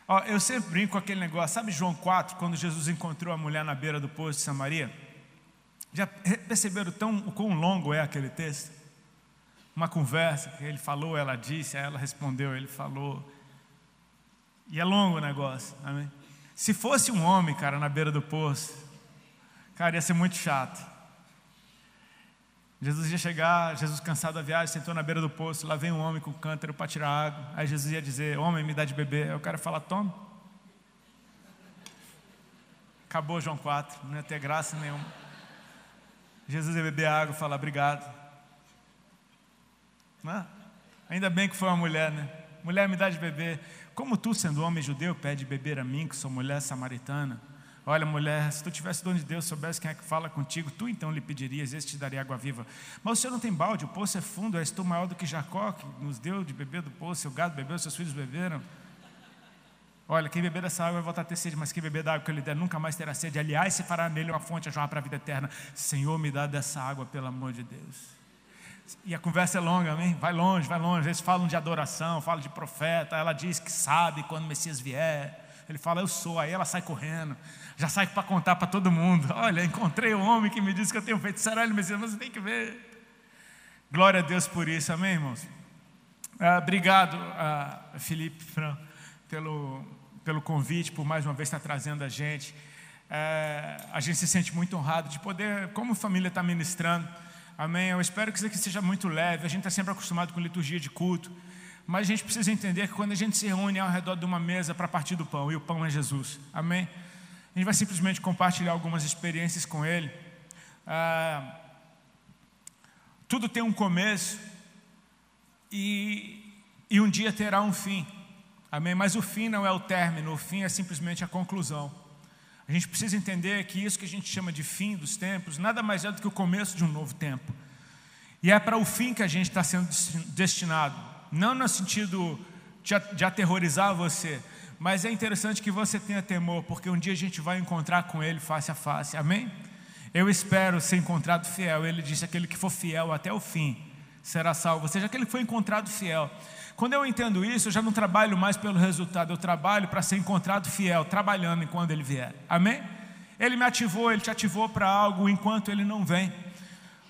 Ó, eu sempre brinco com aquele negócio, sabe João 4, quando Jesus encontrou a mulher na beira do poço de Samaria? Já perceberam o quão longo é aquele texto? Uma conversa que ele falou, ela disse, aí ela respondeu, ele falou. E é longo o negócio, amém? Se fosse um homem, cara, na beira do poço, cara, ia ser muito chato. Jesus ia chegar, Jesus cansado da viagem, sentou na beira do poço, lá vem um homem com cântaro para tirar água. Aí Jesus ia dizer, homem, me dá de beber. Aí o cara ia falar, toma. Acabou João 4, não ia ter graça nenhuma. Jesus ia beber água e falar, obrigado. Não? Ainda bem que foi uma mulher, né? Mulher, me dá de beber. Como tu, sendo homem judeu, pede beber a mim, que sou mulher samaritana? Olha, mulher, se tu tivesse dono de Deus, soubesse quem é que fala contigo, tu então lhe pedirias, esse te daria água viva. Mas o senhor não tem balde, o poço é fundo, és tu maior do que Jacó, que nos deu de beber do poço, seu gado bebeu, seus filhos beberam. Olha, quem beber dessa água vai voltar a ter sede, mas quem beber da água que eu lhe der nunca mais terá sede. Aliás, se fará nele uma fonte a jorrar para a vida eterna. Senhor, me dá dessa água, pelo amor de Deus. E a conversa é longa, amém? Vai longe, vai longe. Eles falam de adoração, falam de profeta. Ela diz que sabe quando o Messias vier. Ele fala, eu sou. Aí ela sai correndo, já sai para contar para todo mundo. Olha, encontrei um homem que me disse que eu tenho feito. Será ele Messias? Você tem que ver. Glória a Deus por isso, amém, irmãos? Obrigado, Felipe, pelo convite, por mais uma vez estar trazendo a gente. A gente se sente muito honrado de poder, como família, estar ministrando. Amém? Eu espero que isso aqui seja muito leve. A gente está sempre acostumado com liturgia de culto, mas a gente precisa entender que quando a gente se reúne ao redor de uma mesa para partir do pão, e o pão é Jesus, amém? A gente vai simplesmente compartilhar algumas experiências com Ele. Tudo tem um começo e um dia terá um fim, amém? Mas o fim não é o término, o fim é simplesmente a conclusão. A gente precisa entender que isso que a gente chama de fim dos tempos nada mais é do que o começo de um novo tempo. E é para o fim que a gente está sendo destinado. Não no sentido de aterrorizar você, mas é interessante que você tenha temor, porque um dia a gente vai encontrar com Ele face a face. Amém? Eu espero ser encontrado fiel. Ele disse, aquele que for fiel até o fim será salvo. Ou seja, aquele que foi encontrado fiel. Quando eu entendo isso, eu já não trabalho mais pelo resultado, eu trabalho para ser encontrado fiel, trabalhando enquanto Ele vier. Amém? Ele me ativou, Ele te ativou para algo enquanto Ele não vem.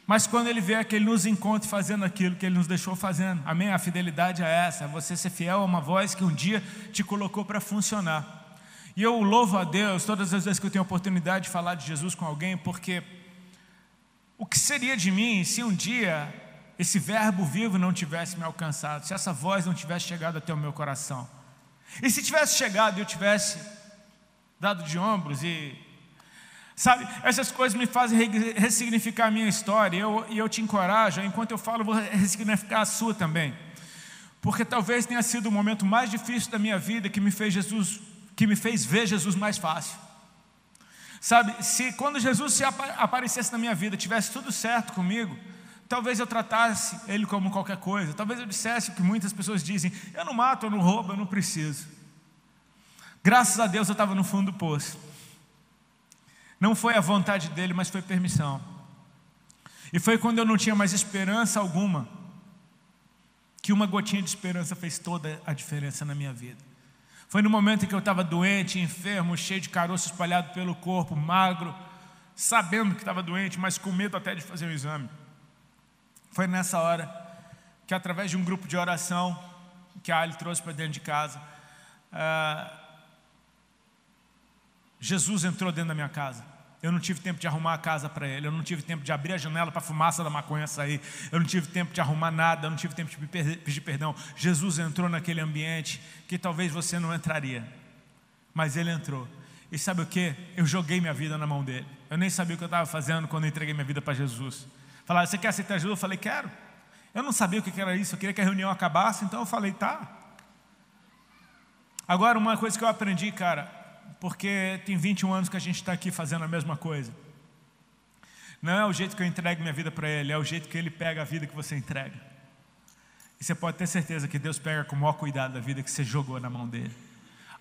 Mas quando Ele vier, que Ele nos encontre fazendo aquilo que Ele nos deixou fazendo. Amém? A fidelidade é essa, é você ser fiel a uma voz que um dia te colocou para funcionar. E eu louvo a Deus todas as vezes que eu tenho a oportunidade de falar de Jesus com alguém, porque o que seria de mim se um dia esse verbo vivo não tivesse me alcançado, se essa voz não tivesse chegado até o meu coração? E se tivesse chegado e eu tivesse dado de ombros e... Sabe, essas coisas me fazem ressignificar a minha história. E eu te encorajo, enquanto eu falo, eu vou ressignificar a sua também. Porque talvez tenha sido o momento mais difícil da minha vida que me fez ver Jesus mais fácil. Sabe, se quando Jesus aparecesse na minha vida, tivesse tudo certo comigo, talvez eu tratasse Ele como qualquer coisa. Talvez eu dissesse o que muitas pessoas dizem, eu não mato, eu não roubo, eu não preciso. Graças a Deus eu estava no fundo do poço. Não foi a vontade dele, mas foi permissão. E foi quando eu não tinha mais esperança alguma, que uma gotinha de esperança fez toda a diferença na minha vida. Foi no momento em que eu estava doente, enfermo, cheio de caroço espalhado pelo corpo, magro, sabendo que estava doente, mas com medo até de fazer o exame. Foi nessa hora que, através de um grupo de oração que a Ali trouxe para dentro de casa, Jesus entrou dentro da minha casa. Eu não tive tempo de arrumar a casa para Ele. Eu não tive tempo de abrir a janela para a fumaça da maconha sair. Eu não tive tempo de arrumar nada. Eu não tive tempo de pedir perdão. Jesus entrou naquele ambiente que talvez você não entraria, mas Ele entrou. E sabe o que? Eu joguei minha vida na mão dEle. Eu nem sabia o que eu estava fazendo quando eu entreguei minha vida para Jesus. Falaram, você quer aceitar Jesus? Eu falei, quero. Eu não sabia o que era isso. Eu queria que a reunião acabasse, então eu falei, tá. Agora, uma coisa que eu aprendi, cara, porque tem 21 anos que a gente está aqui fazendo a mesma coisa. Não é o jeito que eu entrego minha vida para Ele, é o jeito que Ele pega a vida que você entrega. E você pode ter certeza que Deus pega com o maior cuidado da vida que você jogou na mão dEle.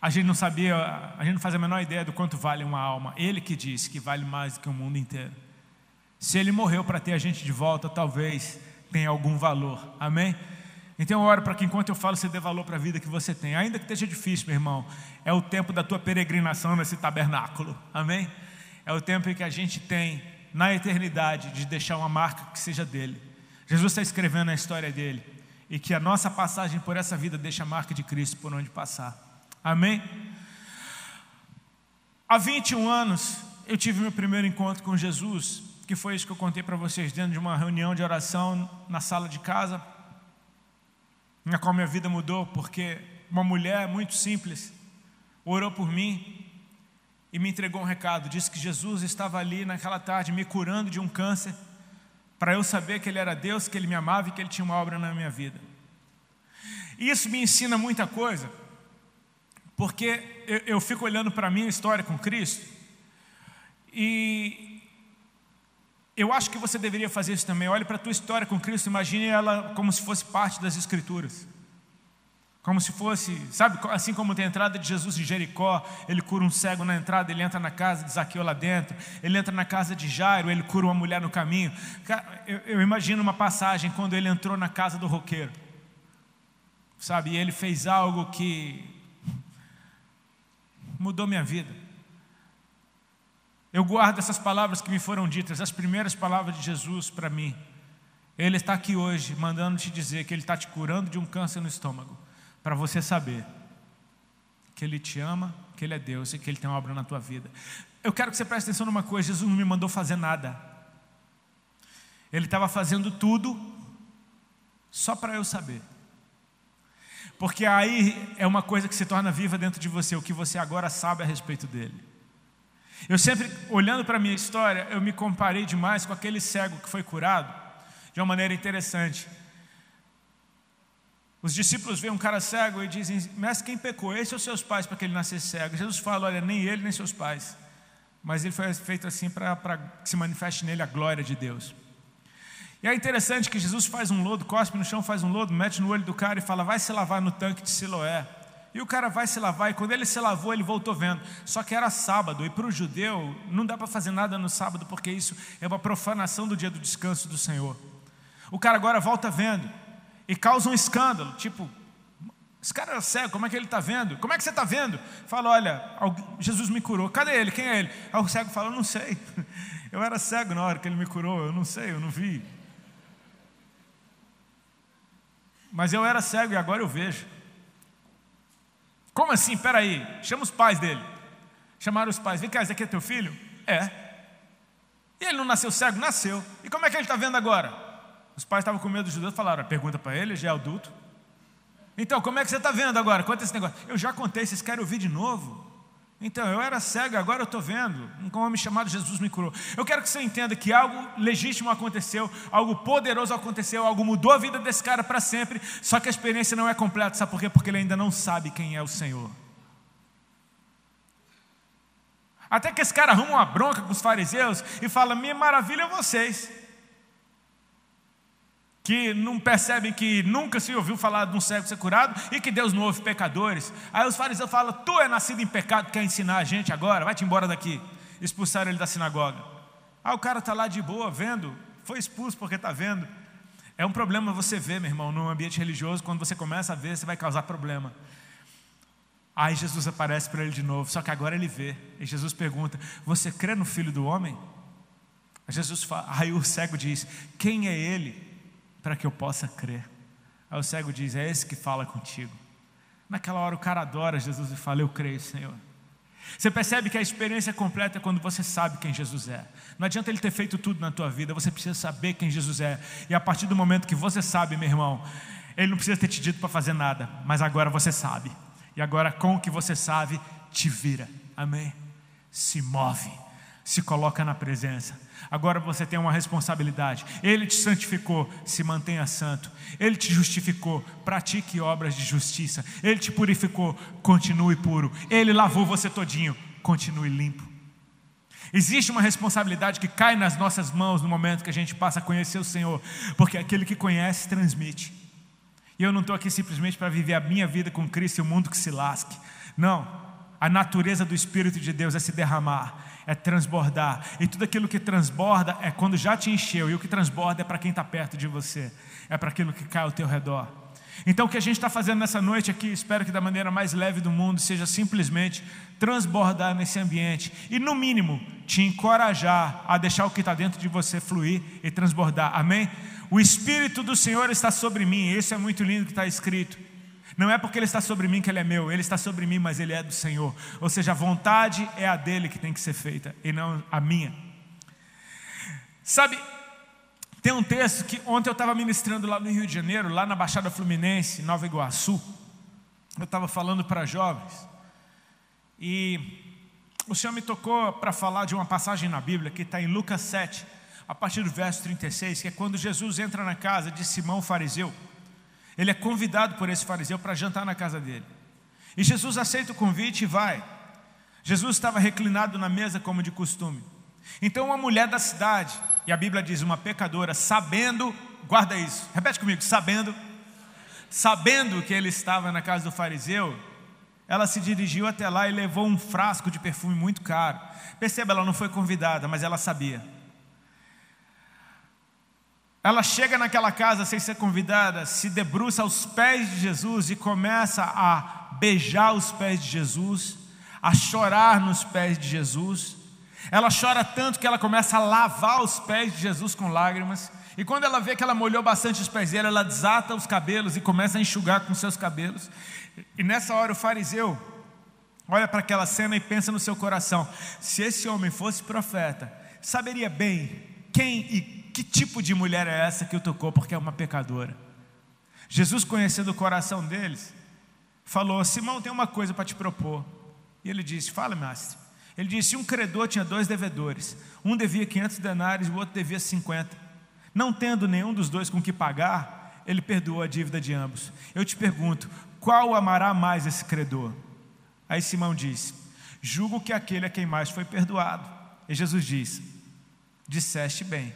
A gente não sabia, a gente não faz a menor ideia do quanto vale uma alma. Ele que disse que vale mais do que o mundo inteiro. Se Ele morreu para ter a gente de volta, talvez tenha algum valor. Amém? Então eu oro para que enquanto eu falo, você dê valor para a vida que você tem. Ainda que esteja difícil, meu irmão, é o tempo da tua peregrinação nesse tabernáculo. Amém? É o tempo em que a gente tem, na eternidade, de deixar uma marca que seja dele. Jesus está escrevendo a história dele. E que a nossa passagem por essa vida deixe a marca de Cristo por onde passar. Amém? Há 21 anos, eu tive meu primeiro encontro com Jesus, que foi isso que eu contei para vocês dentro de uma reunião de oração na sala de casa, na qual minha vida mudou, porque uma mulher muito simples orou por mim e me entregou um recado. Disse que Jesus estava ali naquela tarde me curando de um câncer, para eu saber que Ele era Deus, que Ele me amava e que Ele tinha uma obra na minha vida. E isso me ensina muita coisa, porque eu fico olhando para a minha história com Cristo, e eu acho que você deveria fazer isso também. Olhe para a tua história com Cristo, imagine ela como se fosse parte das Escrituras. Como se fosse, sabe, assim como tem a entrada de Jesus em Jericó, ele cura um cego na entrada, ele entra na casa de Zaqueu lá dentro, ele entra na casa de Jairo, ele cura uma mulher no caminho. Eu imagino uma passagem quando ele entrou na casa do roqueiro, sabe, e ele fez algo que mudou minha vida. Eu guardo essas palavras que me foram ditas, as primeiras palavras de Jesus para mim. Ele está aqui hoje mandando te dizer que Ele está te curando de um câncer no estômago, para você saber que Ele te ama, que Ele é Deus e que Ele tem uma obra na tua vida. Eu quero que você preste atenção numa coisa: Jesus não me mandou fazer nada. Ele estava fazendo tudo só para eu saber. Porque aí é uma coisa que se torna viva dentro de você, o que você agora sabe a respeito dele. Eu sempre, olhando para a minha história, eu me comparei demais com aquele cego que foi curado, de uma maneira interessante. Os discípulos veem um cara cego e dizem: mestre, quem pecou? Esse ou seus pais para que ele nascesse cego? Jesus fala: olha, nem ele nem seus pais, mas ele foi feito assim para que se manifeste nele a glória de Deus. E é interessante que Jesus faz um lodo, cospe no chão, faz um lodo, mete no olho do cara e fala: vai se lavar no tanque de Siloé. E o cara vai se lavar, e quando ele se lavou, ele voltou vendo. Só que era sábado, e para o judeu não dá para fazer nada no sábado, porque isso é uma profanação do dia do descanso do Senhor. O cara agora volta vendo e causa um escândalo, tipo: esse cara era cego, como é que ele está vendo? Como é que você está vendo? Fala: olha, Jesus me curou. Cadê ele? Quem é ele? Aí o cego fala: eu não sei, eu era cego na hora que ele me curou, eu não sei, eu não vi. Mas eu era cego e agora eu vejo. Como assim? Peraí, chama os pais dele. Chamaram os pais: vem cá, esse aqui é teu filho? É. E ele não nasceu cego? Nasceu. E como é que ele está vendo agora? Os pais estavam com medo dos judeus, falaram: pergunta para ele, já é adulto. Então, como é que você está vendo agora? Conta esse negócio. Eu já contei, vocês querem ouvir de novo? Então, eu era cego, agora eu estou vendo. Um homem chamado Jesus me curou. Eu quero que você entenda que algo legítimo aconteceu, algo poderoso aconteceu, algo mudou a vida desse cara para sempre. Só que a experiência não é completa, sabe por quê? Porque ele ainda não sabe quem é o Senhor. Até que esse cara arruma uma bronca com os fariseus e fala: minha maravilha é vocês, que não percebem que nunca se ouviu falar de um cego ser curado e que Deus não ouve pecadores. Aí os fariseus falam: tu é nascido em pecado, quer ensinar a gente agora? Vai-te embora daqui. Expulsaram ele da sinagoga. Aí o cara está lá de boa, vendo, foi expulso porque está vendo. É um problema você ver, meu irmão, num ambiente religioso. Quando você começa a ver, você vai causar problema. Aí Jesus aparece para ele de novo, só que agora ele vê. E Jesus pergunta: você crê no Filho do Homem? Aí o cego diz: quem é ele para que eu possa crer? Aí o cego diz: é esse que fala contigo. Naquela hora o cara adora Jesus e fala: eu creio, Senhor. Você percebe que a experiência completa é quando você sabe quem Jesus é. Não adianta ele ter feito tudo na tua vida, você precisa saber quem Jesus é. E a partir do momento que você sabe, meu irmão, ele não precisa ter te dito para fazer nada, mas agora você sabe. E agora, com o que você sabe, te vira. Amém? Se move, se coloca na presença. Agora você tem uma responsabilidade. Ele te santificou, se mantenha santo. Ele te justificou, pratique obras de justiça. Ele te purificou, continue puro. Ele lavou você todinho, continue limpo. Existe uma responsabilidade que cai nas nossas mãos no momento que a gente passa a conhecer o Senhor, porque aquele que conhece transmite. E eu não estou aqui simplesmente para viver a minha vida com Cristo e o mundo que se lasque. Não, a natureza do Espírito de Deus é se derramar, é transbordar. E tudo aquilo que transborda é quando já te encheu. E o que transborda é para quem está perto de você, é para aquilo que cai ao teu redor. Então o que a gente está fazendo nessa noite aqui, espero que da maneira mais leve do mundo, seja simplesmente transbordar nesse ambiente e no mínimo te encorajar a deixar o que está dentro de você fluir e transbordar, amém? O Espírito do Senhor está sobre mim, isso é muito lindo que está escrito. Não é porque Ele está sobre mim que Ele é meu, Ele está sobre mim, mas Ele é do Senhor. Ou seja, a vontade é a dele que tem que ser feita e não a minha. Sabe, tem um texto que ontem eu estava ministrando lá no Rio de Janeiro, lá na Baixada Fluminense, Nova Iguaçu. Eu estava falando para jovens e o Senhor me tocou para falar de uma passagem na Bíblia que está em Lucas 7, a partir do verso 36, que é quando Jesus entra na casa de Simão, fariseu. Ele é convidado por esse fariseu para jantar na casa dele. E Jesus aceita o convite e vai. Jesus estava reclinado na mesa como de costume. Então uma mulher da cidade, e a Bíblia diz uma pecadora, sabendo, guarda isso, repete comigo, sabendo que ele estava na casa do fariseu, ela se dirigiu até lá e levou um frasco de perfume muito caro. Perceba, ela não foi convidada, mas ela sabia. Ela chega naquela casa sem ser convidada, se debruça aos pés de Jesus e começa a beijar os pés de Jesus, a chorar nos pés de Jesus. Ela chora tanto que ela começa a lavar os pés de Jesus com lágrimas. E quando ela vê que ela molhou bastante os pés dele, ela desata os cabelos e começa a enxugar com seus cabelos. E nessa hora o fariseu olha para aquela cena e pensa no seu coração: se esse homem fosse profeta, saberia bem quem e que tipo de mulher é essa que o tocou, porque é uma pecadora. Jesus, conhecendo o coração deles, falou: Simão, tem uma coisa para te propor. E ele disse: fala, mestre. Ele disse: um credor tinha 2 devedores, um devia 500 denários e o outro devia 50. Não tendo nenhum dos dois com que pagar, ele perdoou a dívida de ambos. Eu te pergunto, qual amará mais esse credor? Aí Simão disse: julgo que aquele a quem mais foi perdoado. E Jesus disse: disseste bem.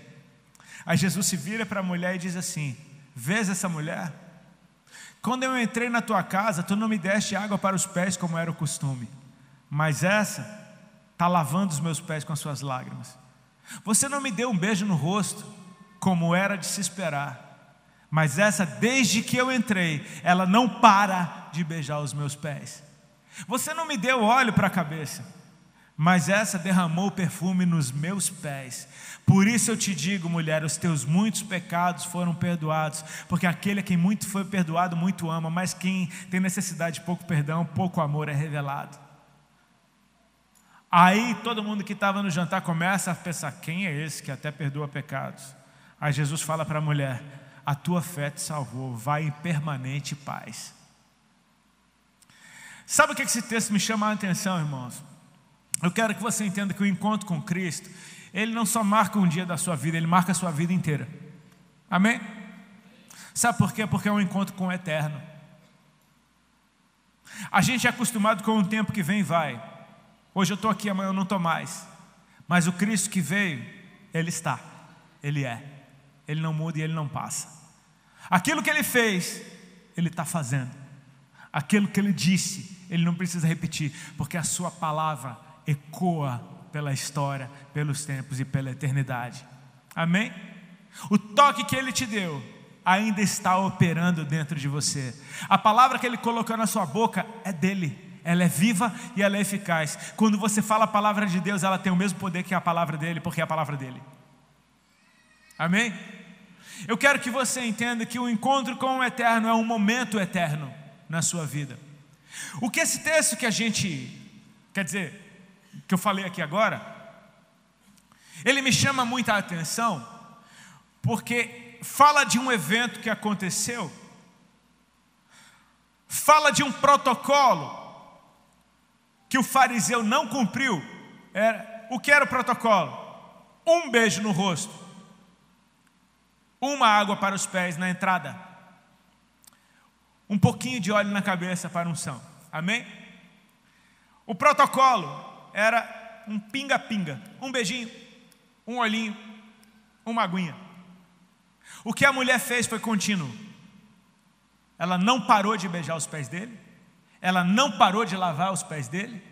Aí Jesus se vira para a mulher e diz assim: vês essa mulher? Quando eu entrei na tua casa, tu não me deste água para os pés como era o costume, mas essa está lavando os meus pés com as suas lágrimas. Você não me deu um beijo no rosto, como era de se esperar, mas essa, desde que eu entrei, ela não para de beijar os meus pés. Você não me deu óleo para a cabeça, mas essa derramou perfume nos meus pés. Por isso eu te digo, mulher, os teus muitos pecados foram perdoados, porque aquele a quem muito foi perdoado, muito ama, mas quem tem necessidade de pouco perdão, pouco amor é revelado. Aí todo mundo que estava no jantar começa a pensar: quem é esse que até perdoa pecados? Aí Jesus fala para a mulher: a tua fé te salvou, vai em permanente paz. Sabe o que esse texto me chama a atenção, irmãos? Eu quero que você entenda que o encontro com Cristo, ele não só marca um dia da sua vida, ele marca a sua vida inteira. Amém? Sabe por quê? Porque é um encontro com o eterno. A gente é acostumado com um tempo que vem e vai. Hoje eu estou aqui, amanhã eu não estou mais. Mas o Cristo que veio, Ele está, Ele é. Ele não muda e Ele não passa. Aquilo que Ele fez, Ele está fazendo. Aquilo que Ele disse, Ele não precisa repetir, porque a sua palavra ecoa pela história, pelos tempos e pela eternidade. Amém? O toque que Ele te deu ainda está operando dentro de você. A palavra que Ele colocou na sua boca é dEle. Ela é viva e ela é eficaz. Quando você fala a palavra de Deus, ela tem o mesmo poder que a palavra dEle, porque é a palavra dEle. Amém? Eu quero que você entenda que o encontro com o eterno é um momento eterno na sua vida. O que esse texto que a gente, que eu falei aqui agora, ele me chama muita atenção, porque fala de um evento que aconteceu, fala de um protocolo que o fariseu não cumpriu. O que era o protocolo? Um beijo no rosto, uma água para os pés na entrada, um pouquinho de óleo na cabeça para unção. Amém? O protocolo era um pinga-pinga, um beijinho, um olhinho, uma aguinha. O que a mulher fez foi contínuo. Ela não parou de beijar os pés dele, ela não parou de lavar os pés dele,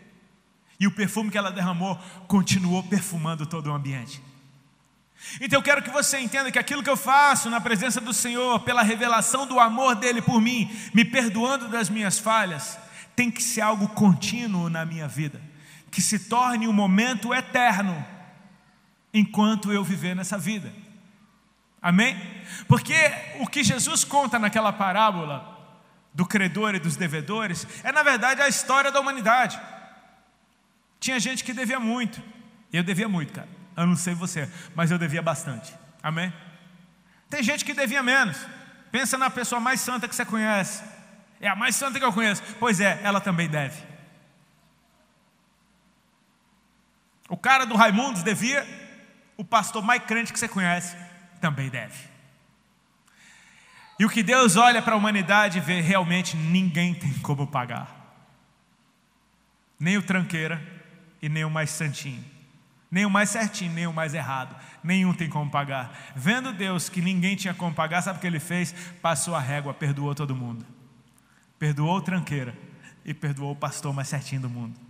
e o perfume que ela derramou continuou perfumando todo o ambiente. Então eu quero que você entenda que aquilo que eu faço na presença do Senhor, pela revelação do amor dele por mim, me perdoando das minhas falhas, tem que ser algo contínuo na minha vida, que se torne um momento eterno enquanto eu viver nessa vida. Amém? Porque o que Jesus conta naquela parábola do credor e dos devedores é, na verdade, a história da humanidade. Tinha gente que devia muito. Eu devia muito, cara. Eu não sei você, mas eu devia bastante. Amém? Tem gente que devia menos. Pensa na pessoa mais santa que você conhece. É a mais santa que eu conheço. Pois é, ela também deve. O cara do Raimundos devia. O pastor mais crente que você conhece também deve. E o que Deus olha para a humanidade e vê, realmente ninguém tem como pagar. Nem o tranqueira e nem o mais santinho. Nem o mais certinho, nem o mais errado. Nenhum tem como pagar. Vendo Deus que ninguém tinha como pagar, sabe o que ele fez? Passou a régua, perdoou todo mundo. Perdoou o tranqueira e perdoou o pastor mais certinho do mundo.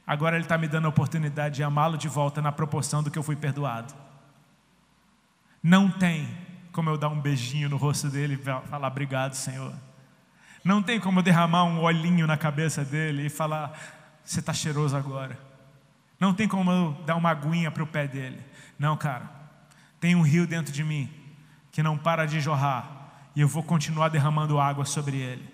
Agora ele está me dando a oportunidade de amá-lo de volta na proporção do que eu fui perdoado. Não tem como eu dar um beijinho no rosto dele e falar obrigado, Senhor. Não tem como eu derramar um olhinho na cabeça dele e falar, você está cheiroso agora. Não tem como eu dar uma aguinha para o pé dele. Não, cara, tem um rio dentro de mim que não para de jorrar e eu vou continuar derramando água sobre ele.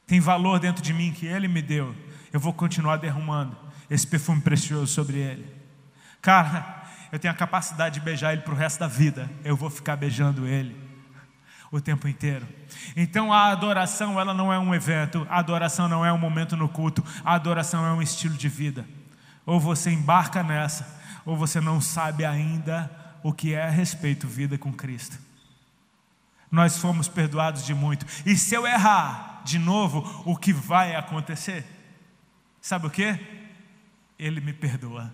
Tem valor dentro de mim que ele me deu. Eu vou continuar derramando esse perfume precioso sobre ele. Cara, eu tenho a capacidade de beijar ele para o resto da vida. Eu vou ficar beijando ele o tempo inteiro. Então a adoração, ela não é um evento. A adoração não é um momento no culto. A adoração é um estilo de vida. Ou você embarca nessa, ou você não sabe ainda o que é a respeito vida com Cristo. Nós fomos perdoados de muito. E se eu errar de novo, o que vai acontecer? Sabe o que? Ele me perdoa.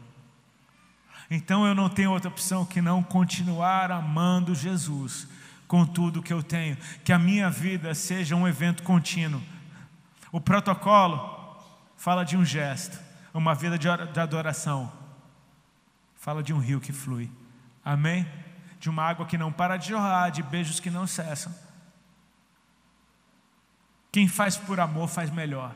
Então eu não tenho outra opção que não continuar amando Jesus com tudo que eu tenho. Que a minha vida seja um evento contínuo. O protocolo fala de um gesto, uma vida de adoração. Fala de um rio que flui. Amém? De uma água que não para de jorrar, de beijos que não cessam. Quem faz por amor faz melhor.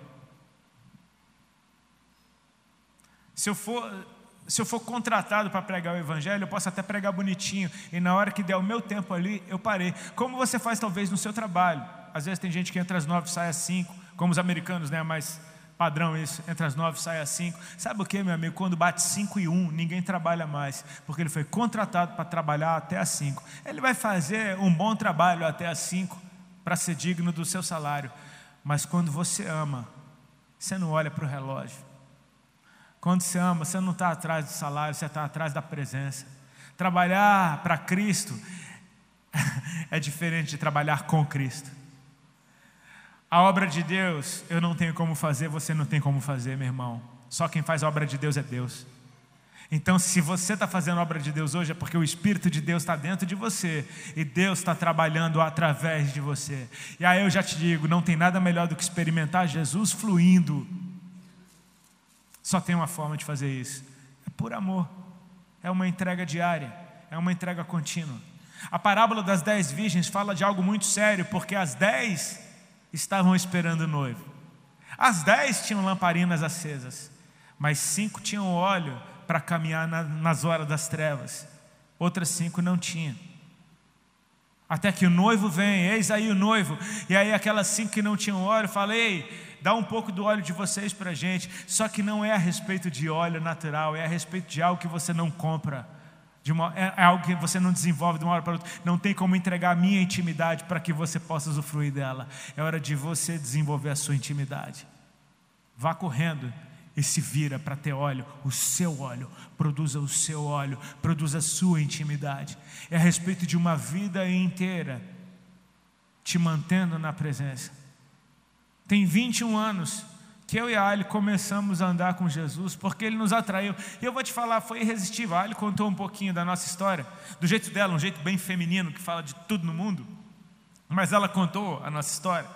Se eu for contratado para pregar o evangelho, eu posso até pregar bonitinho, e na hora que der o meu tempo ali, eu parei. Como você faz talvez no seu trabalho. Às vezes tem gente que entra às 9 e sai às 5, como os americanos, né? Mais padrão isso, entra às 9 e sai às 5. Sabe o que, meu amigo? Quando bate 5 e 1, ninguém trabalha mais, porque ele foi contratado para trabalhar até às 5. Ele vai fazer um bom trabalho até às 5, para ser digno do seu salário. Mas quando você ama, você não olha para o relógio. Quando você ama, você não está atrás do salário, você está atrás da presença. Trabalhar para Cristo é diferente de trabalhar com Cristo. A obra de Deus, eu não tenho como fazer, você não tem como fazer, meu irmão. Só quem faz a obra de Deus é Deus. Então, se você está fazendo a obra de Deus hoje, é porque o Espírito de Deus está dentro de você, e Deus está trabalhando através de você. E aí eu já te digo, não tem nada melhor do que experimentar Jesus fluindo. Só tem uma forma de fazer isso. É por amor. É uma entrega diária. É uma entrega contínua. A parábola das 10 virgens fala de algo muito sério, porque as 10 estavam esperando o noivo. As 10 tinham lamparinas acesas, mas 5 tinham óleo para caminhar nas horas das trevas. Outras 5 não tinham. Até que o noivo vem, eis aí o noivo. E aí aquelas 5 que não tinham óleo, falei, dá um pouco do óleo de vocês para a gente. Só que não é a respeito de óleo natural, é a respeito de algo que você não compra, é algo que você não desenvolve de uma hora para outra. Não tem como entregar a minha intimidade para que você possa usufruir dela. É hora de você desenvolver a sua intimidade. Vá correndo e se vira para ter óleo, o seu óleo. Produza o seu óleo, produza a sua intimidade. É a respeito de uma vida inteira te mantendo na presença. Tem 21 anos que eu e a Ali começamos a andar com Jesus, porque Ele nos atraiu. E eu vou te falar, foi irresistível. A Ali contou um pouquinho da nossa história, do jeito dela, um jeito bem feminino, que fala de tudo no mundo. Mas ela contou a nossa história.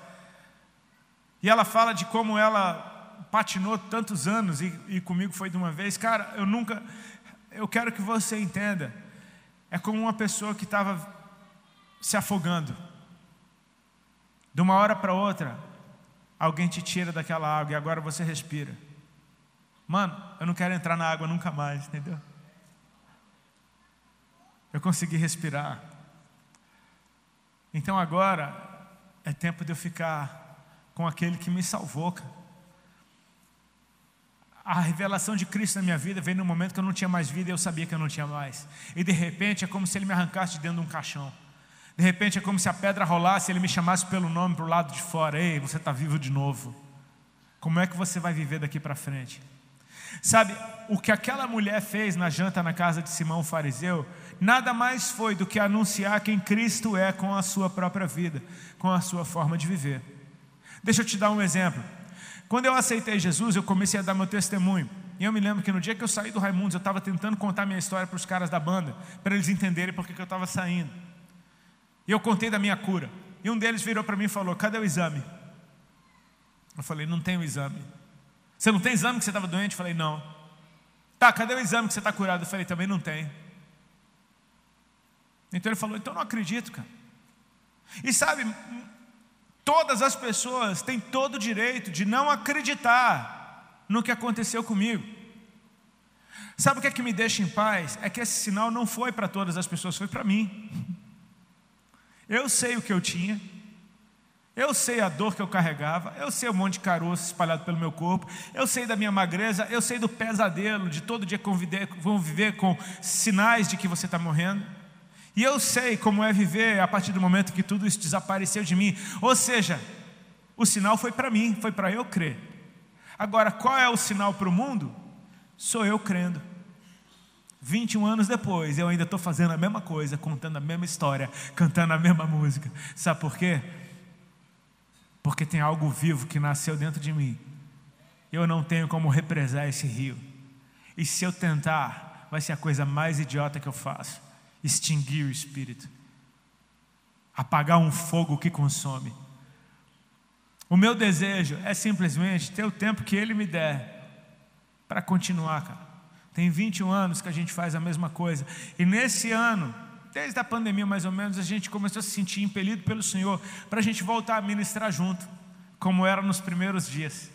E ela fala de como ela patinou tantos anos e comigo foi de uma vez. Cara, eu quero que você entenda. É como uma pessoa que estava se afogando. De uma hora para outra, alguém te tira daquela água e agora você respira. Mano, eu não quero entrar na água nunca mais, entendeu? Eu consegui respirar. Então agora é tempo de eu ficar com aquele que me salvou, cara. A revelação de Cristo na minha vida veio no momento que eu não tinha mais vida e eu sabia que eu não tinha mais. E de repente é como se Ele me arrancasse de dentro de um caixão. De repente é como se a pedra rolasse e Ele me chamasse pelo nome para o lado de fora. Ei, você está vivo de novo. Como é que você vai viver daqui para frente? Sabe, o que aquela mulher fez na janta na casa de Simão o fariseu, nada mais foi do que anunciar quem Cristo é com a sua própria vida, com a sua forma de viver. Deixa eu te dar um exemplo. Quando eu aceitei Jesus, eu comecei a dar meu testemunho. E eu me lembro que no dia que eu saí do Raimundos, eu estava tentando contar minha história para os caras da banda, para eles entenderem por que eu estava saindo. E eu contei da minha cura. E um deles virou para mim e falou: cadê o exame? Eu falei: não tem o exame. Você não tem exame que você estava doente? Eu falei: não. Tá, cadê o exame que você está curado? Eu falei: também não tem. Então ele falou: então não acredito, cara. E sabe, todas as pessoas têm todo o direito de não acreditar no que aconteceu comigo. Sabe o que é que me deixa em paz? É que esse sinal não foi para todas as pessoas, foi para mim. Eu sei o que eu tinha, eu sei a dor que eu carregava, eu sei o monte de caroço espalhado pelo meu corpo, eu sei da minha magreza, eu sei do pesadelo de todo dia conviver com sinais de que você está morrendo. E eu sei como é viver a partir do momento que tudo isso desapareceu de mim. Ou seja, o sinal foi para mim, foi para eu crer. Agora, qual é o sinal para o mundo? Sou eu crendo. 21 anos depois, eu ainda estou fazendo a mesma coisa, contando a mesma história, cantando a mesma música. Sabe por quê? Porque tem algo vivo que nasceu dentro de mim. Eu não tenho como represar esse rio. E se eu tentar, vai ser a coisa mais idiota que eu faço. Extinguir o espírito, apagar um fogo que consome. O meu desejo é simplesmente ter o tempo que Ele me der para continuar, cara. Tem 21 anos que a gente faz a mesma coisa, e nesse ano, desde a pandemia mais ou menos, a gente começou a se sentir impelido pelo Senhor para a gente voltar a ministrar junto, como era nos primeiros dias.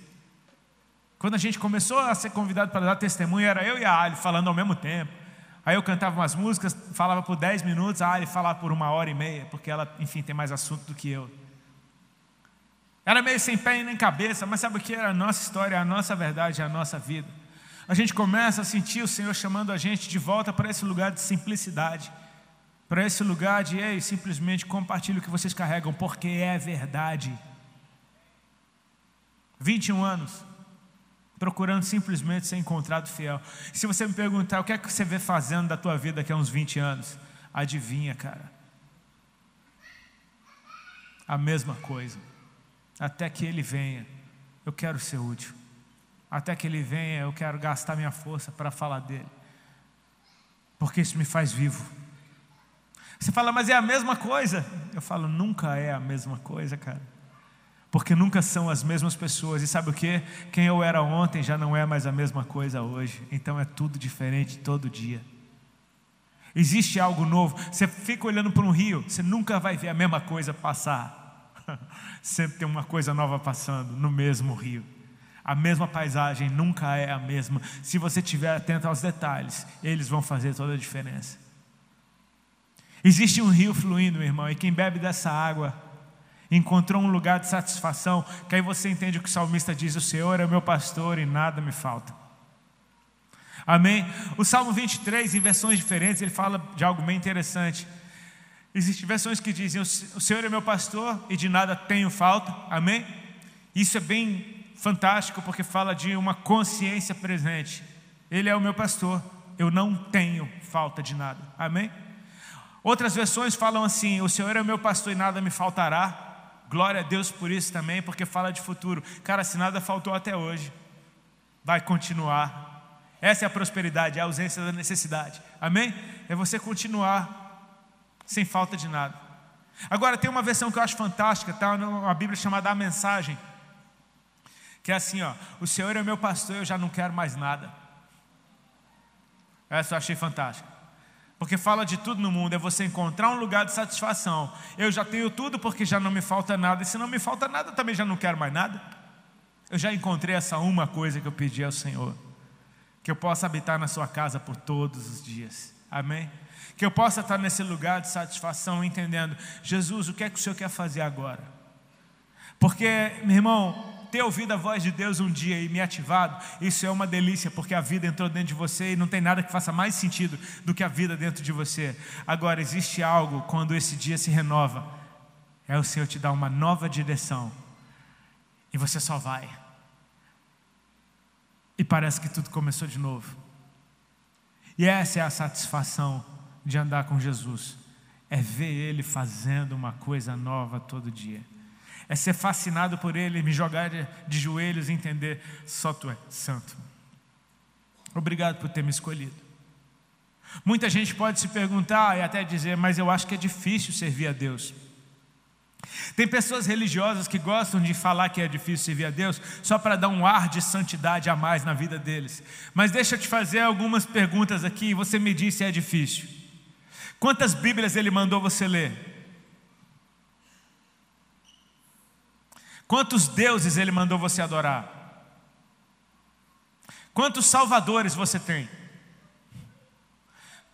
Quando a gente começou a ser convidado para dar testemunho, era eu e a Ali falando ao mesmo tempo. Aí eu cantava umas músicas, falava por 10 minutos, a Ali falava por 1h30, porque ela, enfim, tem mais assunto do que eu. Era meio sem pé e nem cabeça, mas sabe o que era a nossa história, a nossa verdade, a nossa vida. A gente começa a sentir o Senhor chamando a gente de volta para esse lugar de simplicidade, para esse lugar de, ei, simplesmente compartilhe o que vocês carregam, porque é verdade. 21 anos. Procurando simplesmente ser encontrado fiel. Se você me perguntar o que é que você vê fazendo da tua vida daqui a uns 20 anos, adivinha, cara? A mesma coisa. Até que Ele venha, eu quero ser útil. Até que Ele venha, eu quero gastar minha força para falar dEle, porque isso me faz vivo. Você fala: mas é a mesma coisa. Eu falo: nunca é a mesma coisa, cara. Porque nunca são as mesmas pessoas. E sabe o que? Quem eu era ontem já não é mais a mesma coisa hoje. Então é tudo diferente todo dia. Existe algo novo. Você fica olhando para um rio, você nunca vai ver a mesma coisa passar. Sempre tem uma coisa nova passando no mesmo rio. A mesma paisagem nunca é a mesma. Se você estiver atento aos detalhes, eles vão fazer toda a diferença. Existe um rio fluindo, meu irmão, e quem bebe dessa água encontrou um lugar de satisfação, que aí você entende o que o salmista diz: o Senhor é o meu pastor e nada me falta. Amém? O Salmo 23, em versões diferentes, ele fala de algo bem interessante. Existem versões que dizem: o Senhor é meu pastor e de nada tenho falta. Amém? Isso é bem fantástico, porque fala de uma consciência presente. Ele é o meu pastor, eu não tenho falta de nada. Amém? Outras versões falam assim: o Senhor é o meu pastor e nada me faltará. Glória a Deus por isso também, porque fala de futuro. Cara, se nada faltou até hoje, vai continuar. Essa é a prosperidade, é a ausência da necessidade. Amém? É você continuar sem falta de nada. Agora tem uma versão que eu acho fantástica, tá? Uma Bíblia chamada A Mensagem, Que é assim, ó: o Senhor é meu pastor, eu já não quero mais nada. Essa eu achei fantástica. Porque fala de tudo no mundo, é você encontrar um lugar de satisfação. Eu já tenho tudo porque já não me falta nada. E se não me falta nada, eu também já não quero mais nada. Eu já encontrei essa uma coisa que eu pedi ao Senhor: que eu possa habitar na sua casa por todos os dias. Amém? Que eu possa estar nesse lugar de satisfação, entendendo: Jesus, o que é que o Senhor quer fazer agora? Porque, meu irmão, ter ouvido a voz de Deus um dia e me ativado, isso é uma delícia, porque a vida entrou dentro de você e não tem nada que faça mais sentido do que a vida dentro de você. Agora, existe algo quando esse dia se renova: é o Senhor te dar uma nova direção e você só vai. E parece que tudo começou de novo. E essa é a satisfação de andar com Jesus: é ver Ele fazendo uma coisa nova todo dia. É ser fascinado por Ele, me jogar de joelhos e entender: só Tu és santo. Obrigado por ter me escolhido. Muita gente pode se perguntar e até dizer: mas eu acho que é difícil servir a Deus. Tem pessoas religiosas que gostam de falar que é difícil servir a Deus só para dar um ar de santidade a mais na vida deles. Mas deixa eu te fazer algumas perguntas aqui e você me diz se é difícil. Quantas Bíblias Ele mandou você ler? Quantos deuses Ele mandou você adorar? Quantos salvadores você tem?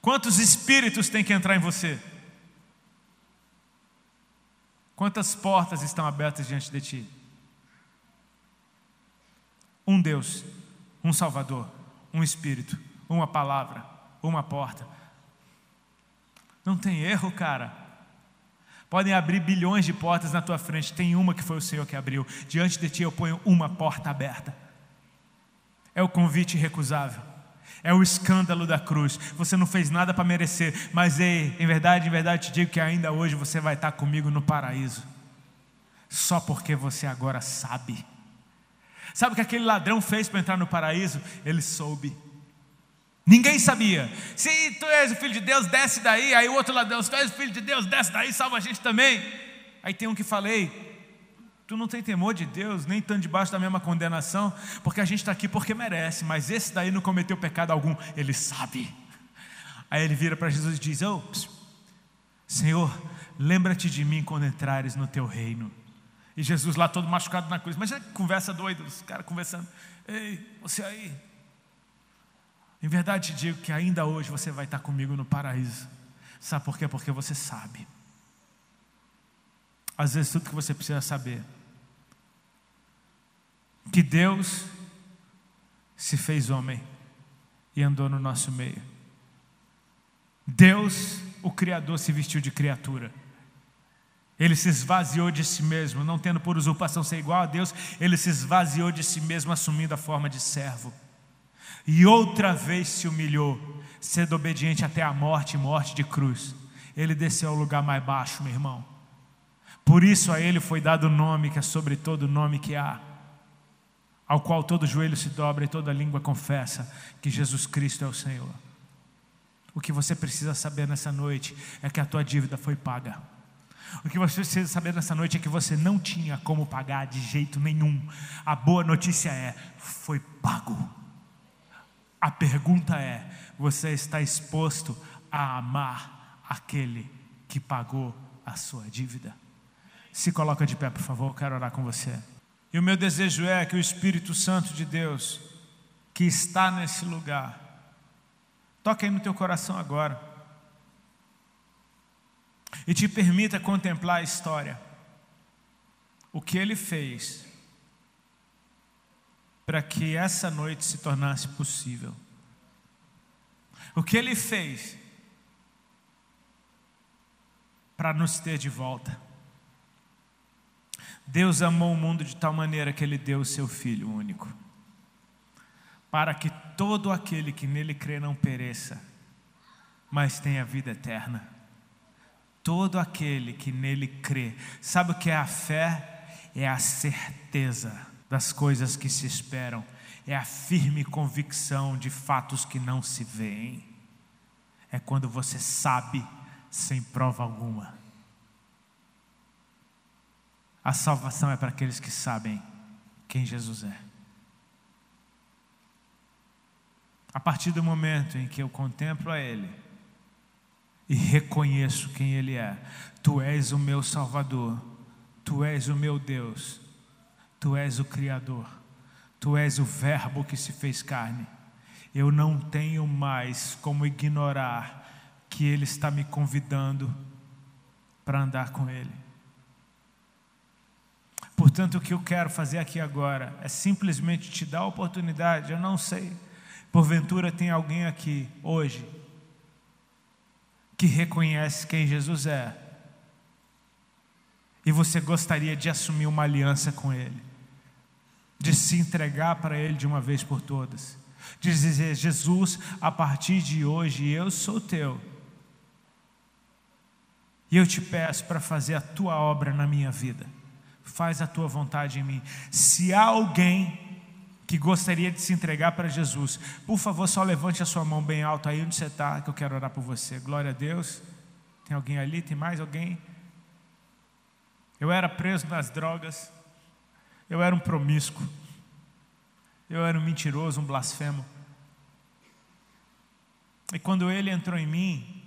Quantos espíritos tem que entrar em você? Quantas portas estão abertas diante de ti? Um Deus, um Salvador, um Espírito, uma palavra, uma porta. Não tem erro, cara. Podem abrir bilhões de portas na tua frente, tem uma que foi o Senhor que abriu. Diante de ti eu ponho uma porta aberta. É o convite irrecusável. É o escândalo da cruz. Você não fez nada para merecer, mas ei, em verdade te digo que ainda hoje você vai estar comigo no paraíso. Só porque você agora sabe. Sabe o que aquele ladrão fez para entrar no paraíso? Ele soube. Ninguém sabia. Se tu és o filho de Deus, desce daí. Aí o outro ladrão: se tu és o filho de Deus, desce daí, salva a gente também. Aí tem um que falei: tu não tem temor de Deus, nem estando debaixo da mesma condenação, porque a gente está aqui porque merece, mas esse daí não cometeu pecado algum. Ele sabe. Aí ele vira para Jesus e diz: Senhor, lembra-te de mim quando entrares no teu reino. E Jesus lá todo machucado na cruz. Mas já conversa doida, os caras conversando: ei, você aí, em verdade te digo que ainda hoje você vai estar comigo no paraíso. Sabe por quê? Porque você sabe. Às vezes tudo que você precisa saber: que Deus se fez homem e andou no nosso meio. Deus, o Criador, se vestiu de criatura. Ele se esvaziou de si mesmo, não tendo por usurpação ser igual a Deus. Ele se esvaziou de si mesmo, assumindo a forma de servo. E outra vez se humilhou, sendo obediente até a morte, morte de cruz. Ele desceu ao lugar mais baixo, meu irmão. Por isso a Ele foi dado o nome que é sobre todo nome que há, ao qual todo joelho se dobra e toda língua confessa que Jesus Cristo é o Senhor. O que você precisa saber nessa noite é que a tua dívida foi paga. O que você precisa saber nessa noite é que você não tinha como pagar de jeito nenhum. A boa notícia é: foi pago. A pergunta é: você está exposto a amar aquele que pagou a sua dívida? Se coloca de pé, por favor, eu quero orar com você. E o meu desejo é que o Espírito Santo de Deus, que está nesse lugar, toque aí no teu coração agora e te permita contemplar a história. O que Ele fez para que essa noite se tornasse possível. O que Ele fez para nos ter de volta. Deus amou o mundo de tal maneira que Ele deu o seu Filho único, para que todo aquele que nele crê não pereça, mas tenha vida eterna. Todo aquele que nele crê. Sabe o que é a fé? É a certeza das coisas que se esperam, é a firme convicção de fatos que não se veem. É quando você sabe sem prova alguma. A salvação é para aqueles que sabem quem Jesus é. A partir do momento em que eu contemplo a Ele e reconheço quem Ele é, Tu és o meu Salvador, Tu és o meu Deus, Tu és o Criador, Tu és o Verbo que se fez carne. Eu não tenho mais como ignorar que Ele está me convidando para andar com Ele. Portanto, o que eu quero fazer aqui agora é simplesmente te dar a oportunidade. Eu não sei, porventura tem alguém aqui hoje que reconhece quem Jesus é e você gostaria de assumir uma aliança com Ele, de se entregar para Ele de uma vez por todas, de dizer: Jesus, a partir de hoje eu sou teu, e eu te peço para fazer a tua obra na minha vida, faz a tua vontade em mim. Se há alguém que gostaria de se entregar para Jesus, por favor, só levante a sua mão bem alto aí onde você está, que eu quero orar por você. Glória a Deus. Tem alguém ali? Tem mais alguém? Eu era preso nas drogas, eu era um promíscuo, eu era um mentiroso, um blasfemo. E quando Ele entrou em mim,